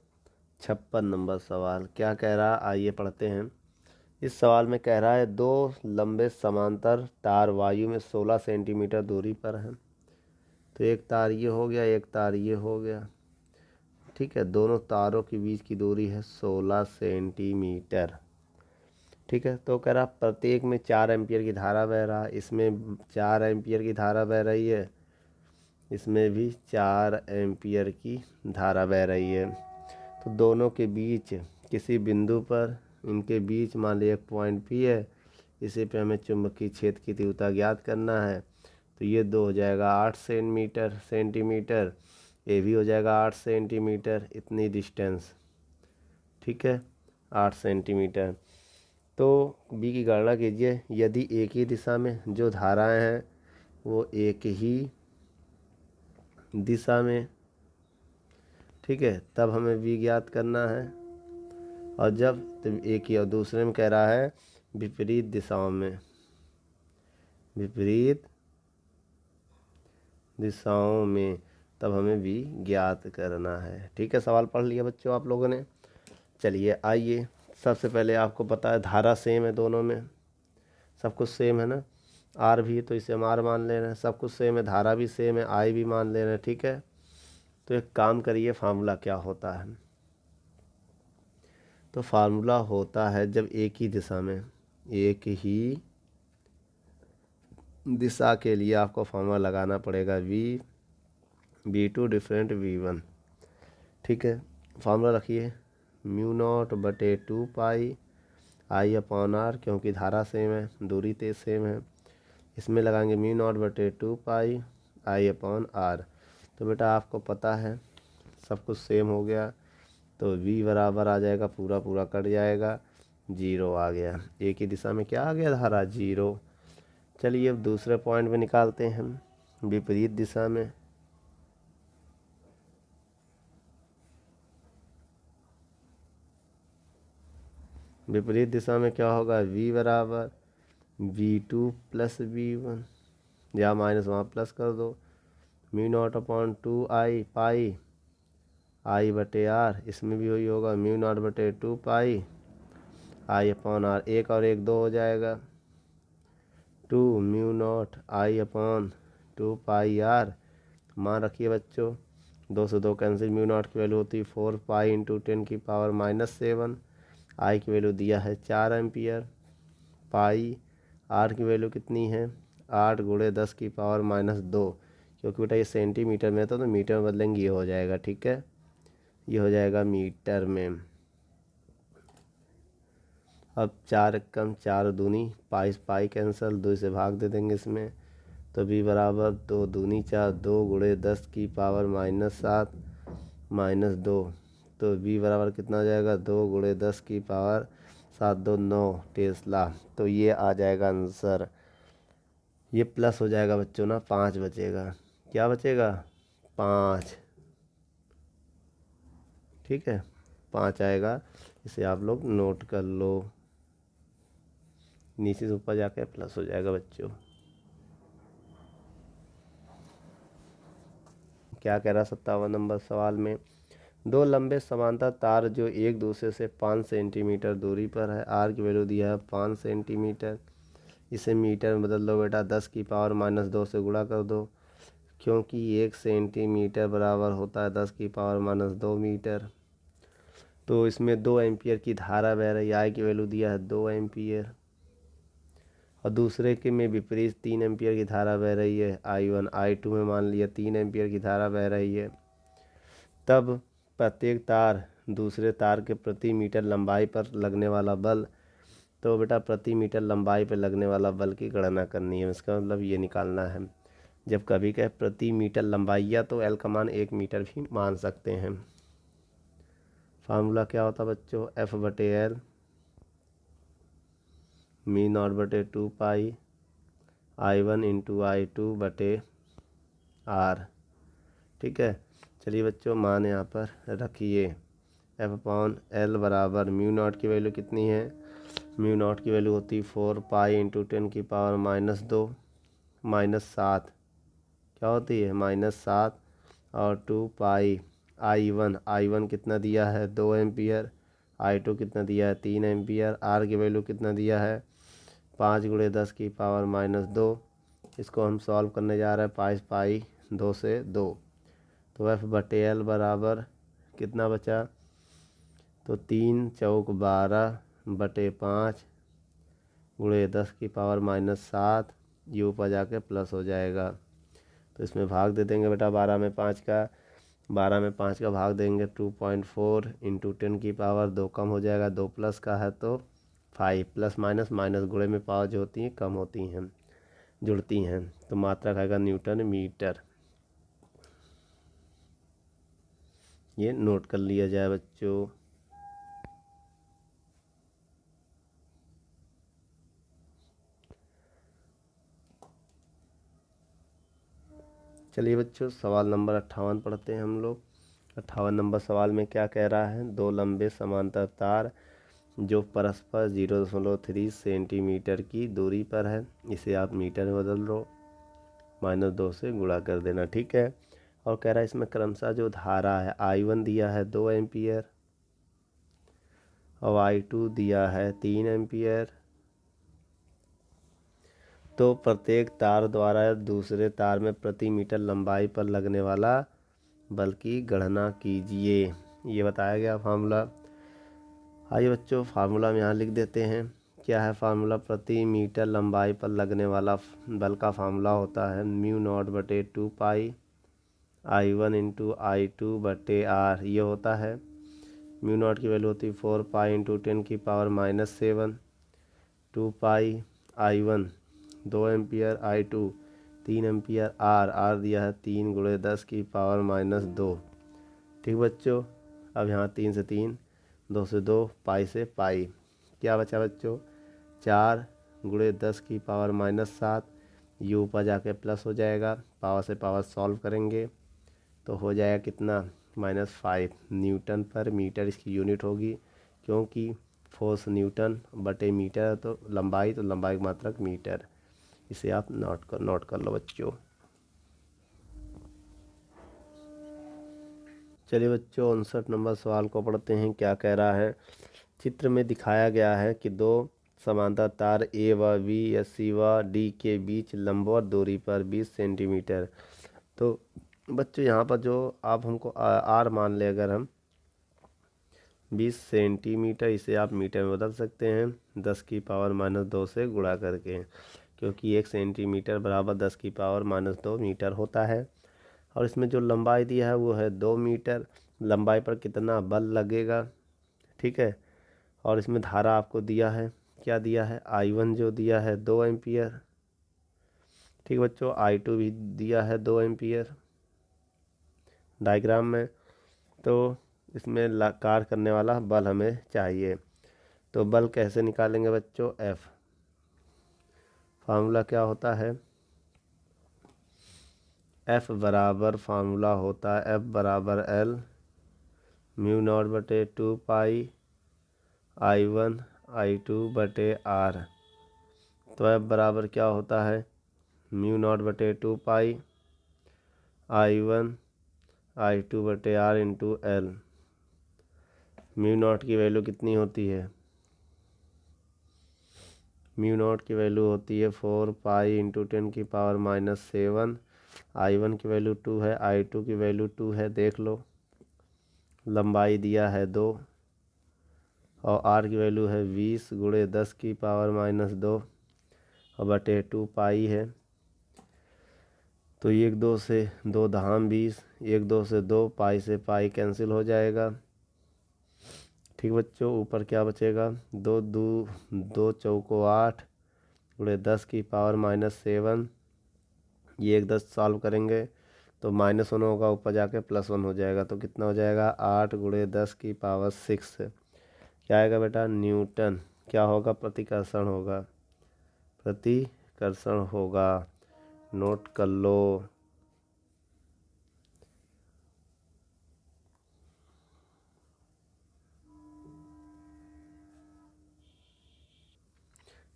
56 नंबर सवाल क्या कह रहा है, आइए पढ़ते हैं। इस सवाल में कह रहा है 2 लंबे समांतर तार वायु में 16 सेंटीमीटर दूरी पर हैं। तो एक तार ये हो गया, एक तार ये हो गया। ठीक है, दोनों तारों के बीच की दूरी है 16 सेंटीमीटर। ठीक है, तो कह रहा प्रत्येक में 4 एम्पियर की धारा बह रहा, इसमें 4 एम्पियर की धारा बह रही है, इसमें भी 4 एम्पियर की धारा बह रही है। तो दोनों के बीच किसी बिंदु पर, इनके बीच मान लीजिए एक पॉइंट पी है, इसी पे हमें चुंबकीय क्षेत्र की तीव्रता ज्ञात करना है। तो ये 2 हो जाएगा 8 सेंटीमीटर, ये भी हो जाएगा 8 सेंटीमीटर, इतनी डिस्टेंस। ठीक है, 8 सेंटीमीटर। तो बी की गणना कीजिए। यदि एक ही दिशा में जो धाराएं हैं वो एक ही दिशा में, ठीक है, तब हमें बी ज्ञात करना है। और जब एक ही और दूसरे में कह रहा है विपरीत दिशाओं में, विपरीत दिशाओं में, तब हमें भी ज्ञात करना है। ठीक है, सवाल पढ़ लिया बच्चों आप लोगों ने। चलिए आइए, सबसे पहले आपको पता है धारा सेम है दोनों में, सब कुछ सेम है ना, आर भी तो इसे हम आर मान ले रहे हैं, सब कुछ सेम है, धारा भी सेम है, आई भी मान ले रहे हैं। ठीक है, तो एक काम करिए, फार्मूला क्या होता है। तो फार्मूला होता है जब एक ही दिशा में, एक ही दिशा के लिए आपको फार्मूला लगाना पड़ेगा V2 डिफरेंट V1। ठीक है, फार्मूला रखिए म्यू नॉट बटे 2 पाई आई अपॉन आर, क्योंकि धारा सेम है, दूरी तेज सेम है, इसमें लगाएंगे म्यू नॉट बटे 2 पाई आई अपॉन आर। तो बेटा आपको पता है सब कुछ सेम हो गया, तो V बराबर आ जाएगा, पूरा पूरा कट जाएगा, 0 आ गया। एक ही दिशा में क्या आ गया, धारा 0। चलिए अब दूसरे पॉइंट में निकालते हैं हम, विपरीत दिशा में। विपरीत दिशा में क्या होगा, V बराबर V2 प्लस V1, या माइनस वहाँ प्लस कर दो, म्यू नॉट अपॉन 2 आई पाई आई बटे आर, इसमें भी वही होगा म्यू नॉट बटे 2 पाई आई अपॉन आर, एक और एक 2 हो जाएगा, 2 mu naught I upon 2 pi R. मान रखिए बच्चों, 2 से 2 कैंसिल, म्यू नॉट की वैल्यू होती है 4 पाई इंटू 10 की पावर -7, आई की वैल्यू दिया है 4 एम्पियर, पाई आर की वैल्यू कितनी है 8 गुणे 10 की पावर -2, क्योंकि बेटा ये सेंटीमीटर में तो मीटर में बदलेंगे, ये हो जाएगा। ठीक है, ये हो जाएगा मीटर में। अब 4 कम 4 दूनी, पाई पाई कैंसल, 2 से भाग दे देंगे इसमें, तो b बराबर 2 दूनी 4, 2 गुणे 10 की पावर -7 -2, तो b बराबर कितना हो जाएगा, 2 गुणे 10 की पावर 7 2 9 टेस्ला। तो ये आ जाएगा आंसर। ये प्लस हो जाएगा बच्चों ना, 5 बचेगा। क्या बचेगा, 5। ठीक है, 5 आएगा, इसे आप लोग नोट कर लो, नीचे से ऊपर जाके प्लस हो जाएगा बच्चों। क्या कह रहा 57 नंबर सवाल में, 2 लंबे समांतर तार जो एक दूसरे से 5 सेंटीमीटर दूरी पर है, आर की वैल्यू दिया है 5 सेंटीमीटर, इसे मीटर में बदल दो बेटा, 10 की पावर -2 से गुणा कर दो, क्योंकि 1 सेंटीमीटर बराबर होता है 10 की पावर -2 मीटर। तो इसमें 2 एम्पियर की धारा बह रही है, आई की वैल्यू दिया है 2 एम्पियर, और दूसरे के में विपरीत 3 एम्पियर की धारा बह रही है, I1 I2 में मान लिया 3 एम्पियर की धारा बह रही है। तब प्रत्येक तार दूसरे तार के प्रति मीटर लंबाई पर लगने वाला बल, तो बेटा प्रति मीटर लंबाई पर लगने वाला बल की गणना करनी है, इसका मतलब ये निकालना है। जब कभी कहे प्रति मीटर लंबाई, या तो L का मान 1 मीटर भी मान सकते हैं। फार्मूला क्या होता बच्चों, F/L म्यू नॉट बटे 2 पाई I1 इंटू I2 बटे R। ठीक है, चलिए बच्चों मान यहाँ पर रखिए, F/L बराबर म्यू नॉट की वैल्यू कितनी है, म्यू नॉट की वैल्यू होती है 4 पाई इंटू 10 की पावर -2 -7, क्या होती है -7, और 2 पाई I1 कितना दिया है 2 एम्पियर, I2 कितना दिया है 3 एम्पियर, R की वैल्यू कितना दिया है 5 गुणे 10 की पावर -2। इसको हम सॉल्व करने जा रहे हैं, पाई 2 से 2, तो F/L बराबर कितना बचा, तो 3 चौक 12/5 गुणे 10⁻⁷, ये ऊपर जाके प्लस हो जाएगा। तो इसमें भाग दे देंगे बेटा 12 में 5 का, 12 में 5 का भाग देंगे 2.4 × 10⁻2 कम हो जाएगा, 2 प्लस का है तो 5, प्लस माइनस माइनस गुणे में पावर जो होती हैं कम होती हैं, जुड़ती हैं, तो मात्रक आएगा न्यूटन मीटर। ये नोट कर लिया जाए बच्चों। चलिए बच्चों सवाल नंबर 58 पढ़ते हैं हम लोग। 58 नंबर सवाल में क्या कह रहा है, दो लंबे समांतर तार जो परस्पर 0.3 सेंटीमीटर की दूरी पर है, इसे आप मीटर में बदल दो, -2 से गुणा कर देना, ठीक है। और कह रहा है इसमें क्रमशः जो धारा है I1 दिया है 2 एम्पियर और I2 दिया है 3 एम्पियर। तो प्रत्येक तार द्वारा दूसरे तार में प्रति मीटर लंबाई पर लगने वाला बल की गणना कीजिए, ये बताया गया फार्मूला। आइए बच्चों फार्मूला हम यहाँ लिख देते हैं। क्या है फार्मूला, प्रति मीटर लंबाई पर लगने वाला बल का फार्मूला होता है μ0/2 पाई I1 × I2/r, ये होता है। μ0 की वैल्यू होती है 4 पाई × 10⁻⁷, 2 पाई I1 2 ampere, I2 3 ampere, R दिया है 3 × 10⁻⁻2, ठीक बच्चों। अब यहाँ 3 से 3, 2 से 2, पाई से पाई, क्या बचा बच्चों 4 × 10⁻⁷, ये ऊपर जाके प्लस हो जाएगा, पावर से पावर सॉल्व करेंगे तो हो जाएगा कितना -5 न्यूटन पर मीटर इसकी यूनिट होगी, क्योंकि फोर्स न्यूटन बटे मीटर है तो लंबाई की मात्रक मीटर, इसे आप नोट कर लो बच्चों। चलिए बच्चों 59 नंबर सवाल को पढ़ते हैं। क्या कह रहा है, चित्र में दिखाया गया है कि दो समांतर तार ए व बी या सी व डी के बीच लंबवत दूरी पर 20 सेंटीमीटर। तो बच्चों यहाँ पर जो आप हमको आर मान ले, अगर हम 20 सेंटीमीटर, इसे आप मीटर में बदल सकते हैं 10⁻⁻2 से गुणा करके, क्योंकि 1 सेंटीमीटर बराबर 10⁻⁻2 मीटर होता है। और इसमें जो लंबाई दिया है वो है 2 मीटर, लंबाई पर कितना बल लगेगा, ठीक है। और इसमें धारा आपको दिया है, क्या दिया है I1 जो दिया है 2 एम्पियर, ठीक बच्चों। I2 भी दिया है 2 एम्पियर डायग्राम में। तो इसमें कार्य करने वाला बल हमें चाहिए, तो बल कैसे निकालेंगे बच्चों, F फार्मूला क्या होता है, F बराबर फार्मूला होता है F बराबर L μ0/2 पाई I1 I2/r। तो F बराबर क्या होता है μ0/2 पाई I1 I2/r × L। μ0 की वैल्यू कितनी होती है, μ0 की वैल्यू होती है 4 पाई × 10⁻⁷। I1 की वैल्यू 2 है, I2 की वैल्यू 2 है, देख लो। लंबाई दिया है 2 और R की वैल्यू है 20 × 10⁻⁻2 और बटे 2 पाई है। तो 1 2 से 2 धाम 20, 1 2 से 2, पाई से पाई कैंसिल हो जाएगा, ठीक बच्चों। ऊपर क्या बचेगा 2 चौको 8 × 10⁻⁻7, ये 1 10 सॉल्व करेंगे तो -1 होगा, ऊपर जाके +1 हो जाएगा, तो कितना हो जाएगा 8 × 10⁶। क्या आएगा बेटा न्यूटन, क्या होगा प्रतिकर्षण होगा, प्रतिकर्षण होगा, नोट कर लो।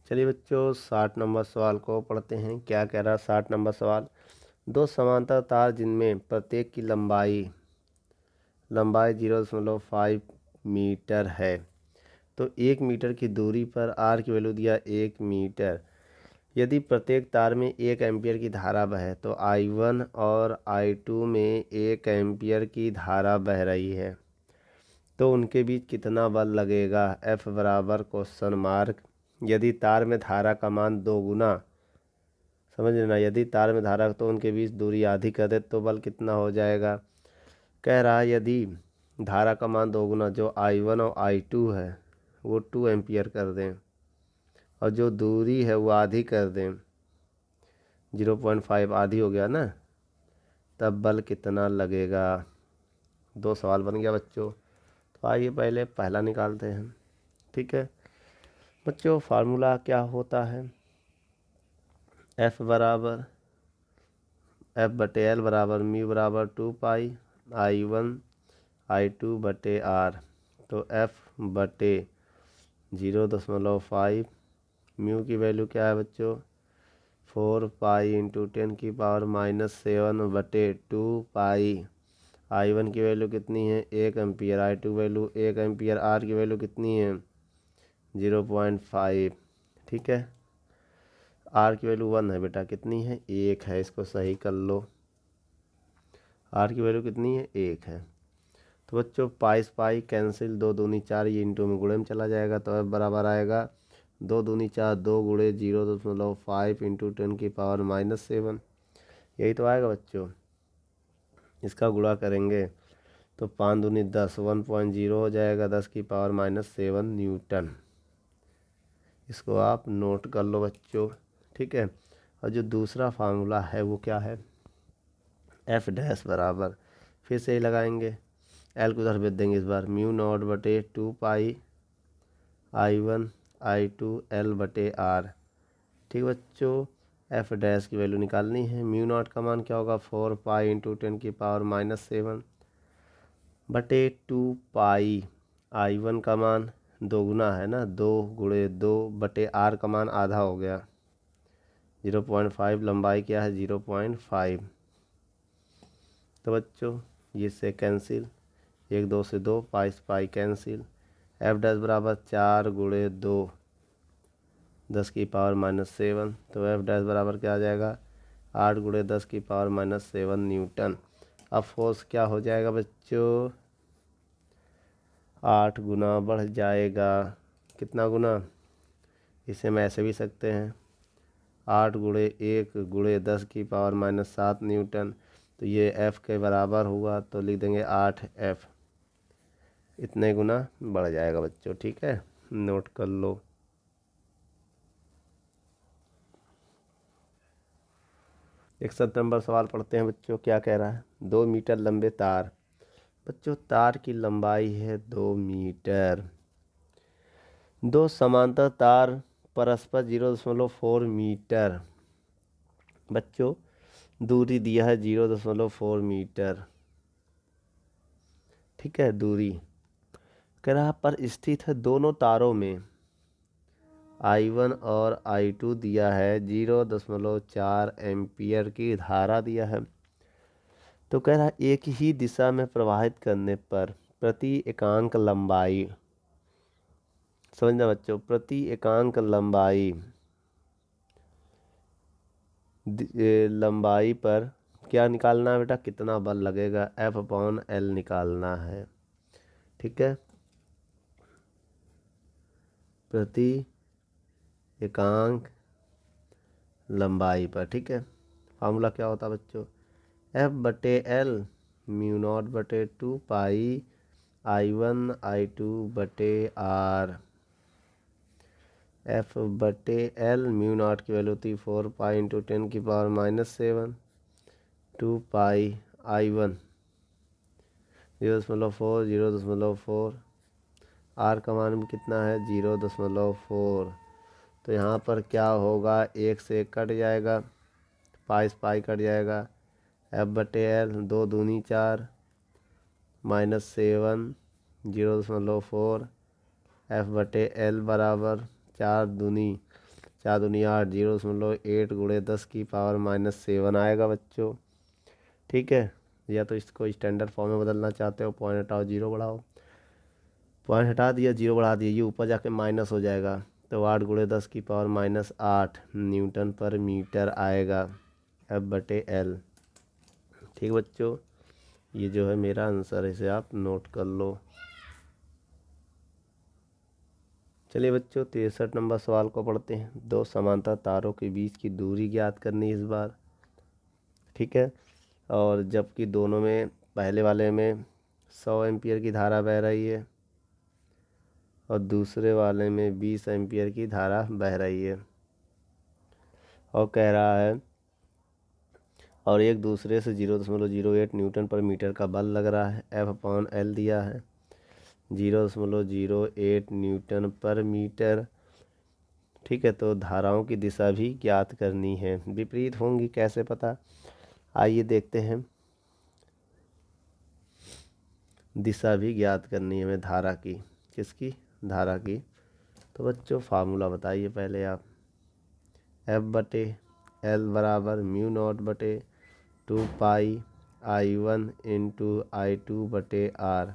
चलिए बच्चों 60 नंबर सवाल को पढ़ते हैं। क्या कह रहा है 60 नंबर सवाल, दो समांतर तार जिनमें प्रत्येक की लंबाई 0.5 मीटर है, तो 1 मीटर की दूरी पर R की वैल्यू दिया 1 मीटर। यदि प्रत्येक तार में 1 एम्पियर की धारा बहे तो I1 और I2 में 1 एम्पियर की धारा बह रही है, तो उनके बीच कितना बल लगेगा। F बराबर क्वेश्चन मार्क, यदि तार में धारा का मान 2 गुना, समझ लेना, यदि तार में धारा तो उनके बीच दूरी आधी कर दे तो बल कितना हो जाएगा। कह रहा है यदि धारा का मान 2 गुना, जो I1 और I2 है वो 2 एम्पियर कर दें और जो दूरी है वो आधी कर दें, 0.5 आधी हो गया ना, तब बल कितना लगेगा। 2 सवाल बन गया बच्चों। तो आइए पहले पहला निकालते हैं। ठीक है बच्चों, फार्मूला क्या होता है। F बराबर F/L बराबर म्यू बराबर 2 पाई I1 I2 बटे R। तो F/0.5, म्यू की वैल्यू क्या है बच्चों 4 पाई इंटू 10⁻⁻7 बटे 2 पाई। I1 की वैल्यू कितनी है 1 ampere, I2 value 1 ampere, R की वैल्यू कितनी है 0.5। ठीक है, R की वैल्यू 1 है बेटा, कितनी है 1 है, इसको सही कर लो। R की वैल्यू कितनी है 1 है। तो बच्चों पाई पाई कैंसिल, 2 दूनी 4, ये इंटू में गुणे में चला जाएगा, तो F बराबर आएगा 2 दूनी 4, 2 गुणे 0.5 इंटू 10⁻⁻7, यही तो आएगा बच्चों। इसका गुणा करेंगे तो 5 दूनी 10, 1.0 हो जाएगा 10⁻⁻7 न्यूटन। इसको आप नोट कर लो बच्चों। ठीक है, और जो दूसरा फार्मूला है वो क्या है, F डैश बराबर, फिर से ही लगाएंगे, L को उधर भेज देंगे इस बार, म्यू नॉट बटे 2 पाई I1 I2 L बटे R। ठीक बच्चों, F डैश की वैल्यू निकालनी है। म्यू नॉट का मान क्या होगा 4 पाई इंटू 10⁻⁻7 बटे 2 पाई। I1 का मान 2 गुना है ना, 2 गुणे 2 बटे R का मान आधा हो गया 0.5, लंबाई क्या है 0.5। तो बच्चों ये से कैंसिल, 1 2 से 2, पाई से पाई कैंसिल। F डैश बराबर 4 गुणे 2 10⁻⁻7, तो F डैश बराबर क्या आ जाएगा 8 गुणे 10⁻⁻7 न्यूटन। अब फोर्स क्या हो जाएगा बच्चों 8 गुना बढ़ जाएगा, कितना गुना, इसे हम ऐसे भी सकते हैं 8 गुणे 1 गुणे 10⁻⁻7 न्यूटन, तो ये F के बराबर हुआ, तो लिख देंगे 8F, इतने गुना बढ़ जाएगा बच्चों। ठीक है, नोट कर लो। एक 7 नंबर सवाल पढ़ते हैं बच्चों, क्या कह रहा है। 2 मीटर लंबे तार, बच्चों तार की लंबाई है 2 मीटर, 2 समांतर तार परस्पर 0.4 मीटर, बच्चों दूरी दिया है 0.4 मीटर। ठीक है, दूरी कह रहा पर स्थित है दोनों तारों में I1 और I2 दिया है, 0.4 एम्पियर की धारा दिया है। तो कह रहा है एक ही दिशा में प्रवाहित करने पर प्रति एकांक लंबाई, समझना बच्चों, प्रति एकांक लंबाई लंबाई पर क्या निकालना है बेटा, कितना बल लगेगा, F/L निकालना है। ठीक है, प्रति एकांक लंबाई पर। ठीक है, फार्मूला क्या होता है बच्चों, F/L म्यू नॉट बटे 2 पाई I1 I2 बटे R। F/L म्यू नॉट की वैल्यू थी 4 पाई इंटू 10⁻⁻7 2 पाई I1 0.4 0.4, R का मान भी कितना है 0.4। तो यहाँ पर क्या होगा, 1 से 1 कट जाएगा, पाई से पाई कट जाएगा, F/L 2 दूनी 4 -7 0.4, F/L बराबर 4 दूनी 8 0.8 गुणे 10⁻⁻7 आएगा बच्चों। ठीक है, या तो इसको स्टैंडर्ड फॉर्म में बदलना चाहते हो, पॉइंट हटाओ 0 बढ़ाओ, पॉइंट हटा दिया 0 बढ़ा दिया, ये ऊपर जाके माइनस हो जाएगा, तो 8 गुणे 10⁻⁻8 न्यूटन पर मीटर आएगा F/L। ठीक बच्चों, ये जो है मेरा आंसर है, इसे आप नोट कर लो। चलिए बच्चों 63 नंबर सवाल को पढ़ते हैं। दो समांतर तारों के बीच की दूरी ज्ञात करनी इस बार, ठीक है। और जबकि दोनों में, पहले वाले में 100 एम्पियर की धारा बह रही है और दूसरे वाले में 20 एम्पियर की धारा बह रही है, और कह रहा है और एक दूसरे से 0.08 न्यूटन पर मीटर का बल लग रहा है। F/L दिया है 0.08 न्यूटन पर मीटर, ठीक है। तो धाराओं की दिशा भी ज्ञात करनी है, विपरीत होंगी, कैसे पता, आइए देखते हैं। दिशा भी ज्ञात करनी है हमें धारा की, किसकी, धारा की। तो बच्चों फार्मूला बताइए पहले आप। F/L बराबर μ0/2πI1 इंटू I2/R,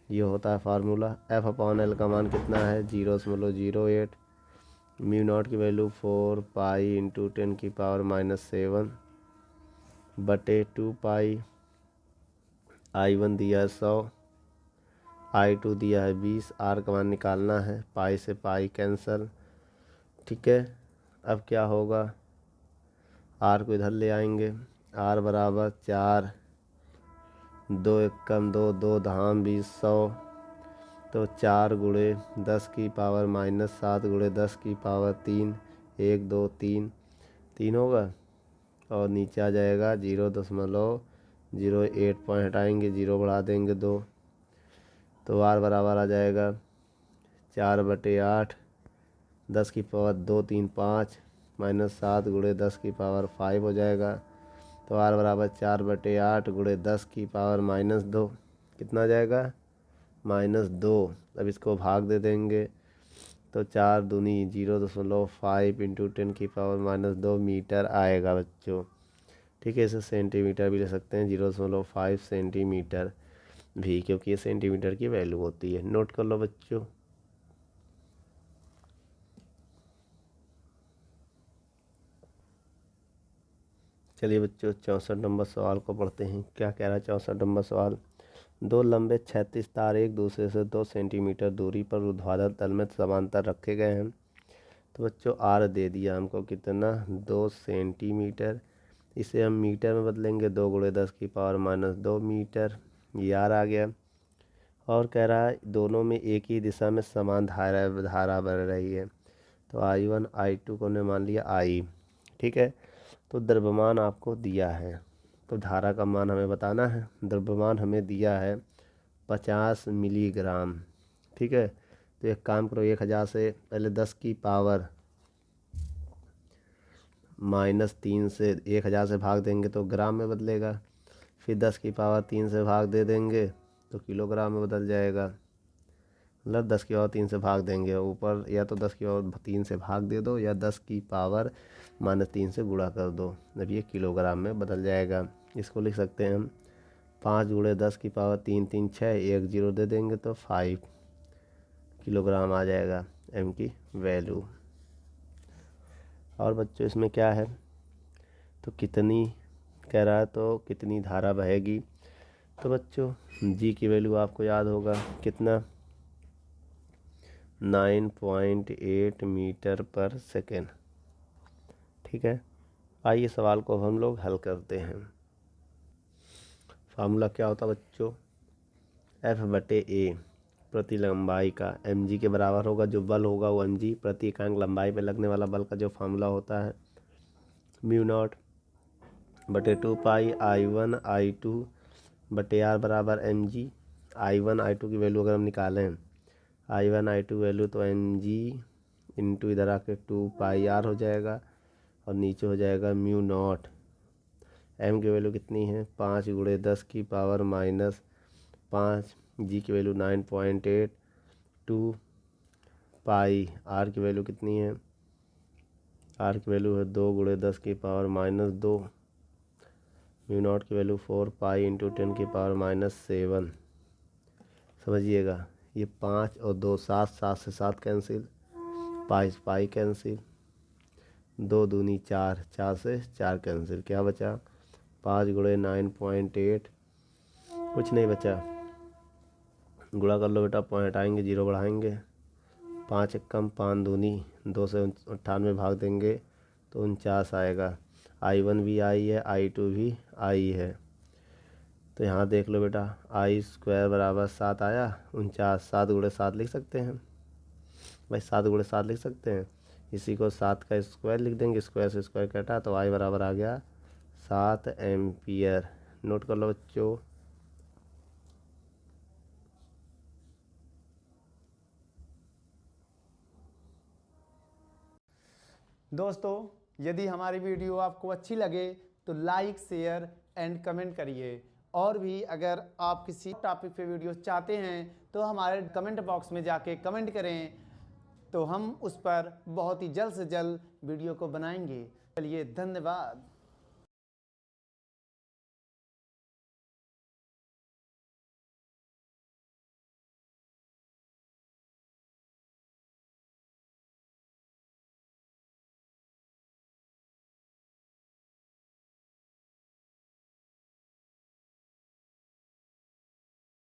ये होता है फार्मूला। F/L का मान कितना है 0.08, μ0 की वैल्यू 4π इंटू 10⁻⁻7 बटे 2π, I1 दिया है 100, I2 दिया है 20, R का मान निकालना है, पाई से पाई कैंसल, ठीक है। अब क्या होगा, R को इधर ले आएंगे, R बराबर 4, 2 एकम 2, 2 धाम 20, 100, तो 4 गुणे 10⁻⁻7 गुणे 10⁻3, 1 2 3, 3 होगा, और नीचे आ जाएगा 0.08 पॉइंट हटाएंगे, 0 बढ़ा देंगे 2, तो R बराबर आ जाएगा 4/8, 10⁻2 3 5 -7 गुणे 10⁻5 हो जाएगा। तो R बराबर 4/8 गुणे 10⁻2, कितना जाएगा, -2। अब इसको भाग दे देंगे, तो 4 दूनी 0.5 इंटू 10⁻2 मीटर आएगा बच्चों, ठीक है। इसे सेंटीमीटर भी ले सकते हैं, 0.5 सेंटीमीटर भी, क्योंकि ये सेंटीमीटर की वैल्यू होती है। नोट कर लो बच्चों। चलिए बच्चों 64 नंबर सवाल को पढ़ते हैं। क्या कह रहा है 64 नंबर सवाल, दो लंबे 36 तार एक दूसरे से 2 सेंटीमीटर दूरी पर ऊर्ध्वाधर तल में समांतर रखे गए हैं। तो बच्चों R दे दिया हमको कितना, 2 सेंटीमीटर, इसे हम मीटर में बदलेंगे, 2 गुणे 10⁻2 मीटर, ये R आ गया। और कह रहा है दोनों में एक ही दिशा में समान धारा बह रही है। तो I1 I2 को ने मान लिया I, ठीक है। तो द्रव्यमान आपको दिया है, तो धारा का मान हमें बताना है। द्रव्यमान हमें दिया है 50 मिलीग्राम, ठीक है। तो एक काम करो, 1000 से पहले 10⁻³ से 1000 से भाग देंगे तो ग्राम में बदलेगा, फिर 10⁻³ से भाग दे देंगे तो किलोग्राम में बदल जाएगा। मतलब 10⁻³ से भाग देंगे ऊपर, या तो 10⁻³ से भाग दे दो या 10⁻³ से गुणा कर दो, जब ये किलोग्राम में बदल जाएगा। इसको लिख सकते हैं हम 5 गुणे 10⁻³ 3 6, 1 0 दे देंगे तो 5 किलोग्राम आ जाएगा M की वैल्यू। और बच्चों इसमें क्या है, तो कितनी कह रहा है, तो कितनी धारा बहेगी। तो बच्चों G की वैल्यू आपको याद होगा कितना, 9.8 मीटर पर सेकेंड, ठीक है। आइए सवाल को हम लोग हल करते हैं। फार्मूला क्या होता है बच्चों, F/A प्रति लंबाई का mg के बराबर होगा, जो बल होगा वो mg प्रति इकांक लंबाई पे लगने वाला बल का जो फार्मूला होता है, μ0/2π I1 I2 बटे R बराबर mg। I1 I2 की वैल्यू अगर हम निकालें, I1 I2 वैल्यू तो mg इंटू इधर आके 2πr हो जाएगा, और नीचे हो जाएगा μ0। m की वैल्यू कितनी है, 5 गुणे 10⁻⁻5, g की वैल्यू 9.8, 2π, r की वैल्यू कितनी है, r की वैल्यू है 2 गुणे 10⁻2, μ0 की वैल्यू 4π इंटू 10⁻7। समझिएगा, ये 5 और 2 7, 7 से 7 कैंसिल, पाई से पाई कैंसिल, 2 दूनी 4, 4 से 4 कैंसिल, क्या बचा, 5 गुणे 9.8, कुछ नहीं बचा, गुणा कर लो बेटा, पॉइंट आएंगे 0 बढ़ाएंगे, 5 एकम 5 दूनी 2 से 98 भाग देंगे तो 49 आएगा। I1 भी आई है, I2 भी आई है। तो यहाँ देख लो बेटा, I² बराबर 7 आया, 49। 7 गुणे 7 लिख सकते हैं भाई, 7 गुणे 7 लिख सकते हैं। इसी को 7 का स्क्वायर लिख देंगे, स्क्वायर से स्क्वायर कटा तो I बराबर आ गया 7 एम्पियर। नोट कर लो बच्चों। दोस्तों, यदि हमारी वीडियो आपको अच्छी लगे तो लाइक, शेयर एंड कमेंट करिए। और भी अगर आप किसी टॉपिक पे वीडियो चाहते हैं तो हमारे कमेंट बॉक्स में जाके कमेंट करें, तो हम उस पर बहुत ही जल्द से जल्द वीडियो को बनाएंगे। चलिए, धन्यवाद।